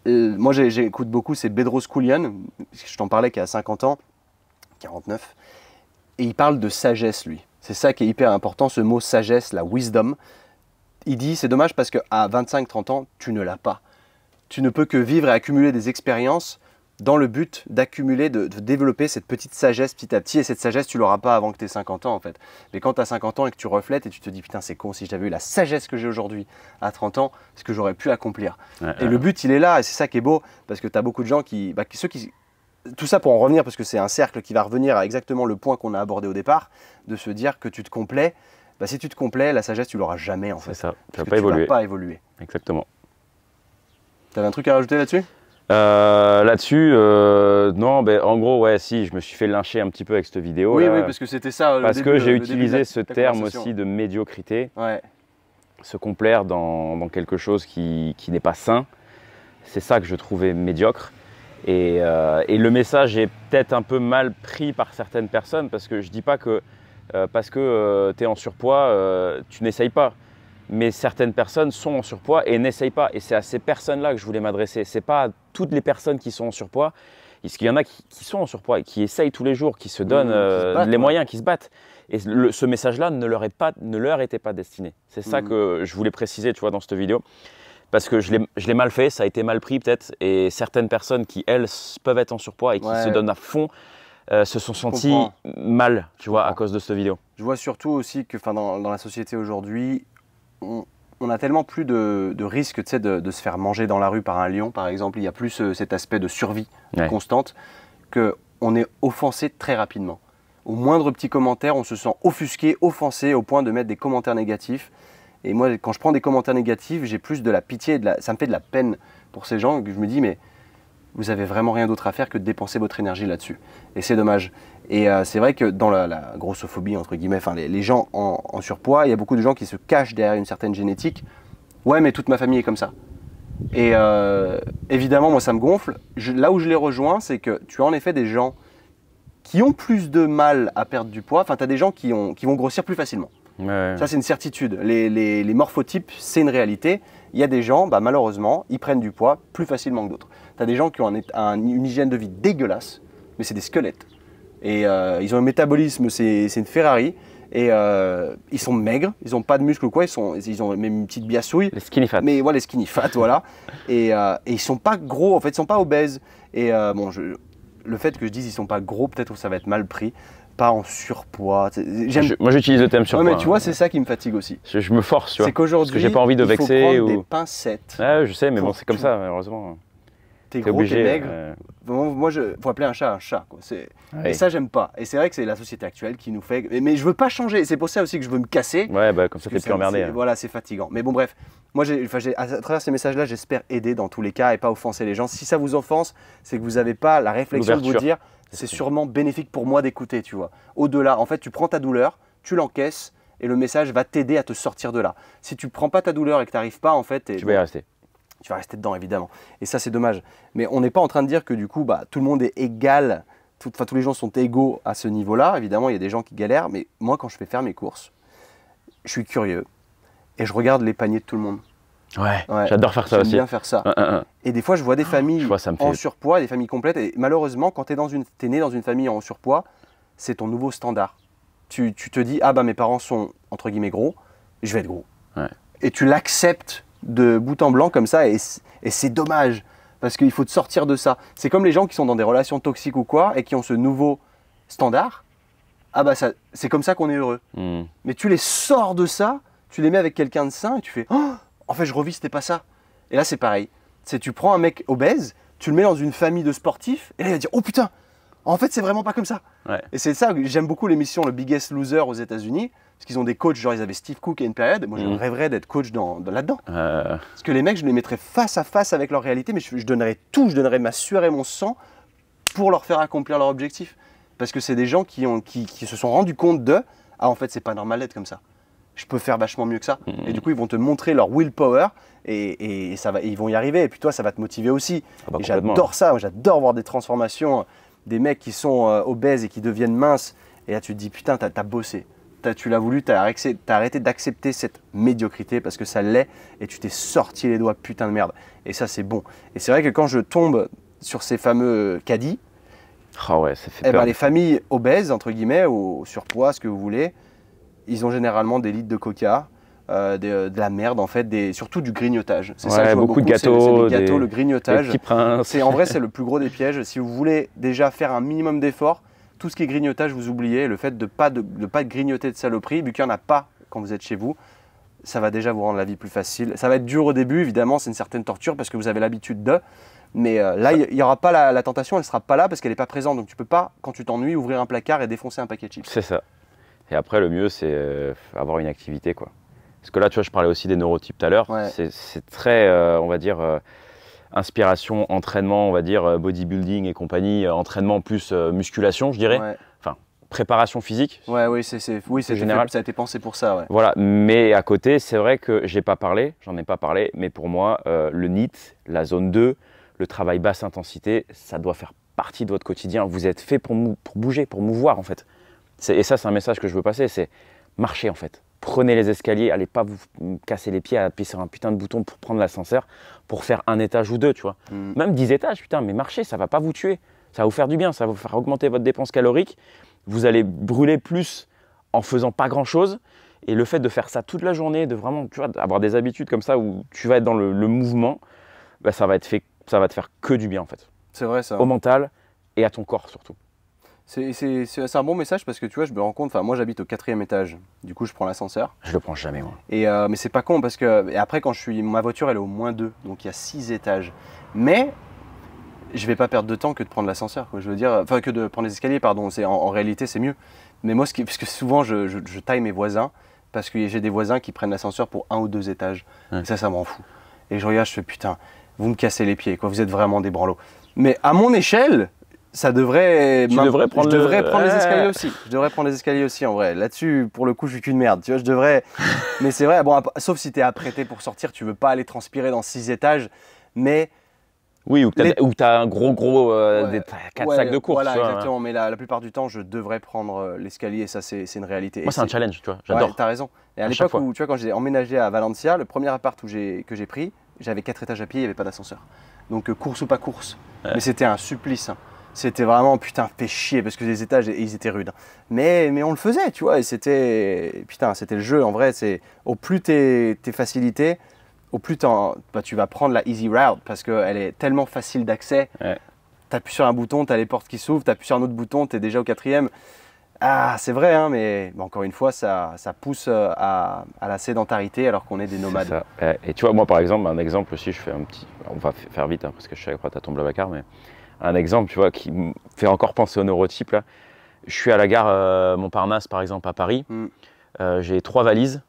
moi j'écoute beaucoup, c'est Bedros Koulian, je t'en parlais, qui a 50 ans, 49, et il parle de sagesse, lui. C'est ça qui est hyper important, ce mot sagesse, la wisdom. Il dit, c'est dommage parce qu'à 25-30 ans, tu ne l'as pas. Tu ne peux que vivre et accumuler des expériences dans le but d'accumuler, de développer cette petite sagesse petit à petit. Et cette sagesse, tu ne l'auras pas avant que tu aies 50 ans, en fait. Mais quand tu as 50 ans et que tu reflètes et tu te dis, putain, c'est con, si j'avais eu la sagesse que j'ai aujourd'hui à 30 ans, ce que j'aurais pu accomplir. Et le but, il est là, et c'est ça qui est beau, parce que tu as beaucoup de gens ceux qui tout ça pour en revenir, parce que c'est un cercle qui va revenir à exactement le point qu'on a abordé au départ, de se dire que tu te complais. Bah, si tu te complais, la sagesse, tu l'auras jamais en fait. C'est ça, tu vas vas pas évoluer. Exactement. Tu avais un truc à rajouter là-dessus? Là-dessus, non, ben, en gros, ouais, si, je me suis fait lyncher un petit peu avec cette vidéo. Oui, là, oui, parce que c'était ça. parce que j'ai utilisé ce terme aussi de médiocrité, ouais. se complaire dans quelque chose qui n'est pas sain. C'est ça que je trouvais médiocre. Et le message est peut-être un peu mal pris par certaines personnes, parce que je ne dis pas que parce que tu es en surpoids, tu n'essayes pas. Mais certaines personnes sont en surpoids et n'essayent pas. Et c'est à ces personnes-là que je voulais m'adresser. Ce n'est pas à toutes les personnes qui sont en surpoids. Parce qu'il y en a qui sont en surpoids et qui essayent tous les jours, qui se donnent les moyens, qui se battent. Et ce message-là ne leur était pas destiné. C'est ça que je voulais préciser, tu vois, dans cette vidéo. Parce que je l'ai mal fait, ça a été mal pris peut-être. Et certaines personnes qui, elles, peuvent être en surpoids et qui se donnent à fond, se sont senties mal, tu vois, à cause de cette vidéo. Je vois surtout aussi que dans la société aujourd'hui, on a tellement plus de risques, tu sais, de se faire manger dans la rue par un lion, par exemple. Il y a plus cet aspect de survie constante, qu'on est offensé très rapidement. Au moindre petit commentaire, on se sent offusqué, offensé, au point de mettre des commentaires négatifs. Et moi, quand je prends des commentaires négatifs, j'ai plus de la pitié, ça me fait de la peine pour ces gens, que je me dis, mais vous avez vraiment rien d'autre à faire que de dépenser votre énergie là-dessus. Et c'est dommage. Et c'est vrai que dans la grossophobie, entre guillemets, les gens en surpoids, il y a beaucoup de gens qui se cachent derrière une certaine génétique. Ouais, mais toute ma famille est comme ça. Et évidemment, moi, ça me gonfle. Là où je les rejoins, c'est que tu as en effet des gens qui ont plus de mal à perdre du poids. Enfin, tu as des gens qui vont grossir plus facilement. Ouais. Ça, c'est une certitude. Les morphotypes, c'est une réalité. Il y a des gens, malheureusement, ils prennent du poids plus facilement que d'autres. Tu as des gens qui ont une hygiène de vie dégueulasse, mais c'est des squelettes. Et ils ont un métabolisme, c'est une Ferrari. Et ils sont maigres, ils n'ont pas de muscles ou quoi, ils ont même une petite biassouille. Les skinny fat. Mais voilà, les skinny fat, voilà. Et ils ne sont pas gros, en fait, ils ne sont pas obèses. Et le fait que je dise ils ne sont pas gros, peut-être que ça va être mal pris. Pas en surpoids. Moi, j'utilise le thème surpoids. Ouais, mais tu vois, c'est ça qui me fatigue aussi. Je me force, tu vois. C'est qu'aujourd'hui, parce que j'ai pas envie de vexer. Il faut prendre des pincettes. Ouais, je sais, mais bon, c'est comme ça, malheureusement. T'es gros, t'es maigre. Moi, faut appeler un chat, quoi. Et ça, j'aime pas. Et c'est vrai que c'est la société actuelle qui nous fait. Mais je veux pas changer. C'est pour ça aussi que je veux me casser. Ouais, comme ça, t'es plus emmerdé. Voilà, c'est fatigant. Mais bon, bref. Moi, à travers ces messages-là, j'espère aider dans tous les cas et pas offenser les gens. Si ça vous offense, c'est que vous n'avez pas la réflexion de vous dire. C'est sûrement bénéfique pour moi d'écouter, tu vois. Au-delà, en fait, tu prends ta douleur, tu l'encaisses et le message va t'aider à te sortir de là. Si tu prends pas ta douleur et que tu n'arrives pas, en fait, tu vas y rester. Tu vas rester dedans, évidemment. Et ça, c'est dommage. Mais on n'est pas en train de dire que du coup, tout le monde est égal. Tous les gens sont égaux à ce niveau-là. Évidemment, il y a des gens qui galèrent. Mais moi, quand je fais faire mes courses, je suis curieux et je regarde les paniers de tout le monde. Ouais, j'adore faire ça aussi. J'aime bien faire ça. Et des fois, je vois des familles en surpoids, des familles complètes. Et malheureusement, quand tu es né dans une famille en surpoids, c'est ton nouveau standard. Tu te dis, mes parents sont, entre guillemets, gros, je vais être gros. Ouais. Et tu l'acceptes de bout en blanc comme ça. Et c'est dommage, parce qu'il faut te sortir de ça. C'est comme les gens qui sont dans des relations toxiques ou quoi, et qui ont ce nouveau standard. C'est comme ça qu'on est heureux. Mais tu les sors de ça, tu les mets avec quelqu'un de sain, et tu fais... En fait, je revis, c'était pas ça. Et là, c'est pareil. Tu prends un mec obèse, tu le mets dans une famille de sportifs, et là, il va dire, oh putain, en fait, c'est vraiment pas comme ça. Ouais. Et c'est ça, j'aime beaucoup l'émission Le Biggest Loser aux États-Unis, parce qu'ils ont des coachs, genre ils avaient Steve Cook à une période, moi je rêverais d'être coach là-dedans. Parce que les mecs, je les mettrais face à face avec leur réalité, mais je donnerais tout, je donnerais ma sueur et mon sang pour leur faire accomplir leur objectif. Parce que c'est des gens qui se sont rendus compte en fait, c'est pas normal d'être comme ça. Je peux faire vachement mieux que ça. Et du coup, ils vont te montrer leur willpower et ils vont y arriver. Et puis toi, ça va te motiver aussi. Et j'adore ça. J'adore voir des transformations, des mecs qui sont obèses et qui deviennent minces. Et là, tu te dis, putain, t'as bossé. Tu l'as voulu, t'as arrêté d'accepter cette médiocrité parce que ça l'est et tu t'es sorti les doigts, putain de merde. Et ça, c'est bon. Et c'est vrai que quand je tombe sur ces fameux caddies, ça fait peur. Les familles obèses, entre guillemets, ou surpoids, ce que vous voulez, ils ont généralement des litres de coca, de la merde en fait, surtout du grignotage. C'est ça que je vois beaucoup de gâteaux, c'est les gâteaux, le grignotage. Les petits princes. En vrai, c'est le plus gros des pièges. Si vous voulez déjà faire un minimum d'efforts, tout ce qui est grignotage, vous oubliez. Le fait de ne pas grignoter de saloperie, vu qu'il n'y en a pas quand vous êtes chez vous, ça va déjà vous rendre la vie plus facile. Ça va être dur au début, évidemment, c'est une certaine torture parce que vous avez l'habitude Mais là, il n'y aura pas la tentation, elle ne sera pas là parce qu'elle n'est pas présente. Donc tu peux pas, quand tu t'ennuies, ouvrir un placard et défoncer un paquet de chips. C'est ça. Et après, le mieux, c'est avoir une activité, quoi. Parce que là, tu vois, je parlais aussi des neurotypes tout à l'heure. Ouais. C'est très, on va dire, inspiration, entraînement, on va dire, bodybuilding et compagnie, entraînement plus musculation, je dirais. Ouais. Enfin, préparation physique. Ouais, oui, c'est général. Ça a été pensé pour ça, ouais. Voilà, mais à côté, c'est vrai que j'en ai pas parlé, mais pour moi, le NEAT, la zone 2, le travail basse intensité, ça doit faire partie de votre quotidien. Vous êtes fait pour bouger, pour mouvoir, en fait. Et ça, c'est un message que je veux passer, c'est marcher, en fait. Prenez les escaliers, allez pas vous casser les pieds à appuyer sur un putain de bouton pour prendre l'ascenseur, pour faire un étage ou deux, tu vois. Même 10 étages, putain, mais marcher, ça va pas vous tuer. Ça va vous faire du bien, ça va vous faire augmenter votre dépense calorique. Vous allez brûler plus en faisant pas grand-chose. Et le fait de faire ça toute la journée, de vraiment, tu vois, avoir des habitudes comme ça où tu vas être dans le mouvement, bah, ça va te faire que du bien, en fait. C'est vrai, ça. Au mental et à ton corps, surtout. C'est un bon message parce que tu vois, je me rends compte, moi j'habite au 4e étage, du coup je prends l'ascenseur. Je le prends jamais, moi. Mais c'est pas con parce que, et après quand ma voiture elle est au -2, donc il y a 6 étages. Mais je vais pas perdre de temps que de prendre l'ascenseur, je veux dire, enfin que de prendre les escaliers, pardon, en réalité c'est mieux. Mais moi, parce que souvent je taille mes voisins, parce que j'ai des voisins qui prennent l'ascenseur pour 1 ou 2 étages. Ouais. Et ça m'en fout. Et je regarde, je fais putain, vous me cassez les pieds, quoi, vous êtes vraiment des branlots. Mais à mon échelle, ça devrait. Je devrais prendre les escaliers aussi. Je devrais prendre les escaliers aussi en vrai. Là-dessus, pour le coup, je suis qu'une merde. Tu vois, je devrais. Mais c'est vrai, bon, sauf si tu es apprêté pour sortir, tu veux pas aller transpirer dans 6 étages. Mais. Oui, ou que tu as un gros, des 4 sacs de course. Voilà, exactement. Mais la plupart du temps, je devrais prendre l'escalier. Et ça, c'est une réalité. Moi, c'est un challenge, tu vois. J'adore. Ouais, t'as raison. Et à l'époque où, tu vois, quand j'ai emménagé à Valencia, le premier appart que j'ai pris, j'avais 4 étages à pied, il n'y avait pas d'ascenseur. Donc, course ou pas course. Ouais. Mais c'était un supplice. Hein. C'était vraiment, putain, fait chier parce que les étages, ils étaient rudes. Mais on le faisait, tu vois, et c'était, putain, c'était le jeu. En vrai, c'est au plus t'es facilité, au plus tu vas prendre la easy route parce qu'elle est tellement facile d'accès. Ouais. T'appuies sur un bouton, t'as les portes qui s'ouvrent, t'appuies sur un autre bouton, t'es déjà au 4e. Ah, c'est vrai, hein, mais encore une fois, ça pousse à la sédentarité alors qu'on est des nomades. Ça. Et tu vois, moi, par exemple, un exemple aussi, je fais un petit, on va faire vite hein, parce que je sais après t'as ton Blablacar, mais un exemple, tu vois, qui me fait encore penser au neurotype, là. Je suis à la gare Montparnasse, par exemple, à Paris. J'ai 3 valises.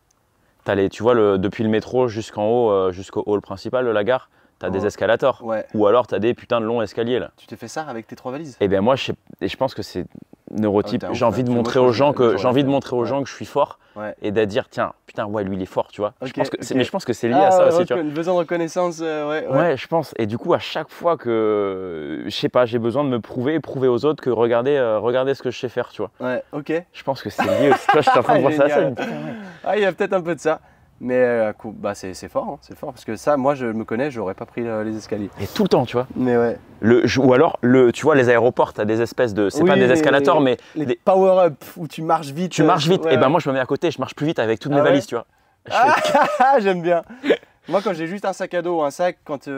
Tu vois, depuis le métro jusqu'en haut, jusqu'au hall principal de la gare, tu as des escalators. Ouais. Ou alors, tu as des putains de longs escaliers, là. Tu t'es fait ça avec tes 3 valises? Eh bien, moi, je pense que c'est neurotype. J'ai envie de montrer aux gens que je suis fort et de dire, tiens, putain, ouais, lui, il est fort, tu vois. Okay, mais je pense que c'est lié à ça aussi, tu vois. Besoin de reconnaissance, ouais, je pense. Et du coup, à chaque fois que, je sais pas, j'ai besoin de me prouver aux autres que regardez ce que je sais faire, tu vois. Ouais, ok. Je pense que c'est lié aussi. Tu vois, je suis en train de voir ça. Ah, il y a peut-être un peu de ça. Mais bah, c'est fort, hein, c'est fort. Parce que ça, moi, je me connais, j'aurais pas pris les escaliers. Et tout le temps, tu vois. Mais ouais. Ou alors, tu vois, les aéroports, tu as des espèces de. C'est pas des escalators, mais. Les power-up où tu marches vite. Tu marches vite. Ouais, et ben moi, je me mets à côté, je marche plus vite avec toutes mes valises, tu vois. J'aime bien. Moi, quand j'ai juste un sac à dos ou un sac, quand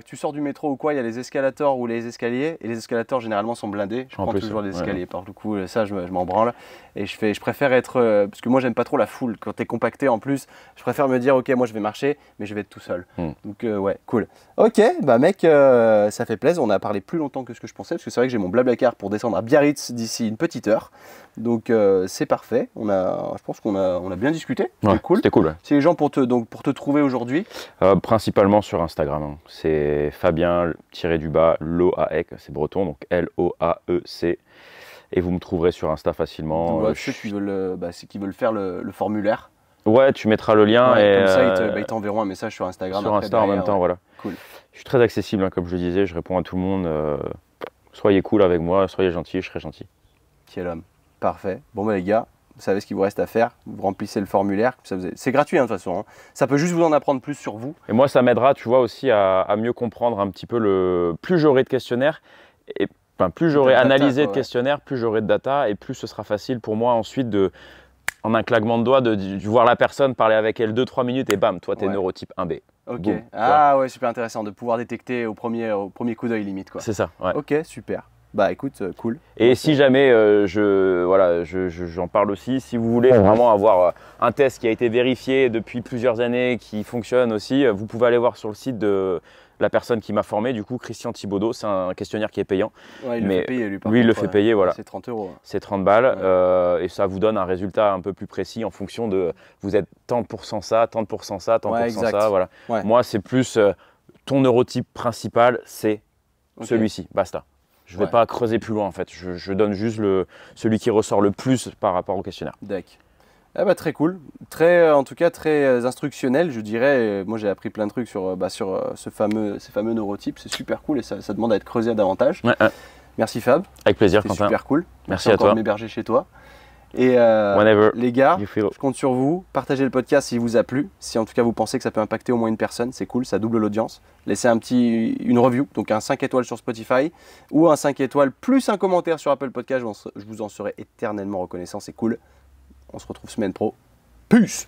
tu sors du métro ou quoi, il y a les escalators ou les escaliers. Et les escalators, généralement, sont blindés. Je prends toujours les escaliers. Par du coup, ça, je m'en branle. Et je préfère être. Parce que moi, j'aime pas trop la foule. Quand t'es compacté en plus, je préfère me dire, ok, moi, je vais marcher, mais je vais être tout seul. Donc, ouais, cool. Ok, bah, mec, ça fait plaisir. On a parlé plus longtemps que ce que je pensais. Parce que c'est vrai que j'ai mon Blablacar pour descendre à Biarritz d'ici une petite heure. Donc, c'est parfait. Je pense qu'on a bien discuté. Ouais, cool. C'était cool. Ouais. C'est les gens pour te trouver aujourd'hui. Principalement sur Instagram. Hein. C'est Fabien-du-bas Loaec, c'est breton, donc Loaec. Et vous me trouverez sur Insta facilement. Donc, ceux qui veulent faire le formulaire. Ouais, tu mettras le lien. Ouais, et comme ça, ils t'enverront un message sur Instagram. Sur Insta en même temps, voilà. Cool. Je suis très accessible, hein, comme je le disais, je réponds à tout le monde. Soyez cool avec moi, soyez gentils, je serai gentil. Quel homme. Parfait. Bon, les gars, vous savez ce qu'il vous reste à faire. Vous remplissez le formulaire. C'est gratuit, hein, de toute façon. Hein. Ça peut juste vous en apprendre plus sur vous. Et moi, ça m'aidera, tu vois, aussi à mieux comprendre un petit peu plus j'aurai de questionnaires. Et plus j'aurai analysé de questionnaires, plus j'aurai de data. Et plus ce sera facile pour moi ensuite en un claquement de doigts, de voir la personne, parler avec elle 2-3 minutes et bam, toi, t'es neurotype 1B. Ok. Boom, ouais, super intéressant de pouvoir détecter au premier coup d'œil limite, quoi. C'est ça, ouais. Ok, super. Bah écoute, cool. Et si jamais, j'en parle aussi, si vous voulez vraiment avoir un test qui a été vérifié depuis plusieurs années, qui fonctionne aussi, vous pouvez aller voir sur le site de la personne qui m'a formé, du coup, Christian Thibaudot. C'est un questionnaire qui est payant. Ouais, il le fait payer, lui, par lui, il le contre, fait payer, voilà. C'est 30 €. C'est 30 balles et ça vous donne un résultat un peu plus précis en fonction de vous êtes tant de pourcents ça, tant de pourcents ça, tant de pourcents ça. Voilà. Ouais. Moi, c'est plus ton neurotype principal, c'est celui-ci, basta. Je ne vais pas creuser plus loin en fait. Je donne juste celui qui ressort le plus par rapport au questionnaire. D'accord. Eh bah, très cool, en tout cas très instructionnel, je dirais. Moi j'ai appris plein de trucs sur ces fameux neurotypes, c'est super cool et ça demande à être creusé davantage. Ouais. Merci Fab. Avec plaisir, c'est Quentin. Super cool. Merci à encore toi. de m'héberger chez toi. Et les gars, je compte sur vous. Partagez le podcast s'il vous a plu. Si en tout cas vous pensez que ça peut impacter au moins une personne, c'est cool, ça double l'audience. Laissez une review, donc un 5 étoiles sur Spotify ou un 5 étoiles plus un commentaire sur Apple Podcast. Je vous en serai éternellement reconnaissant, c'est cool. On se retrouve semaine pro. Peace!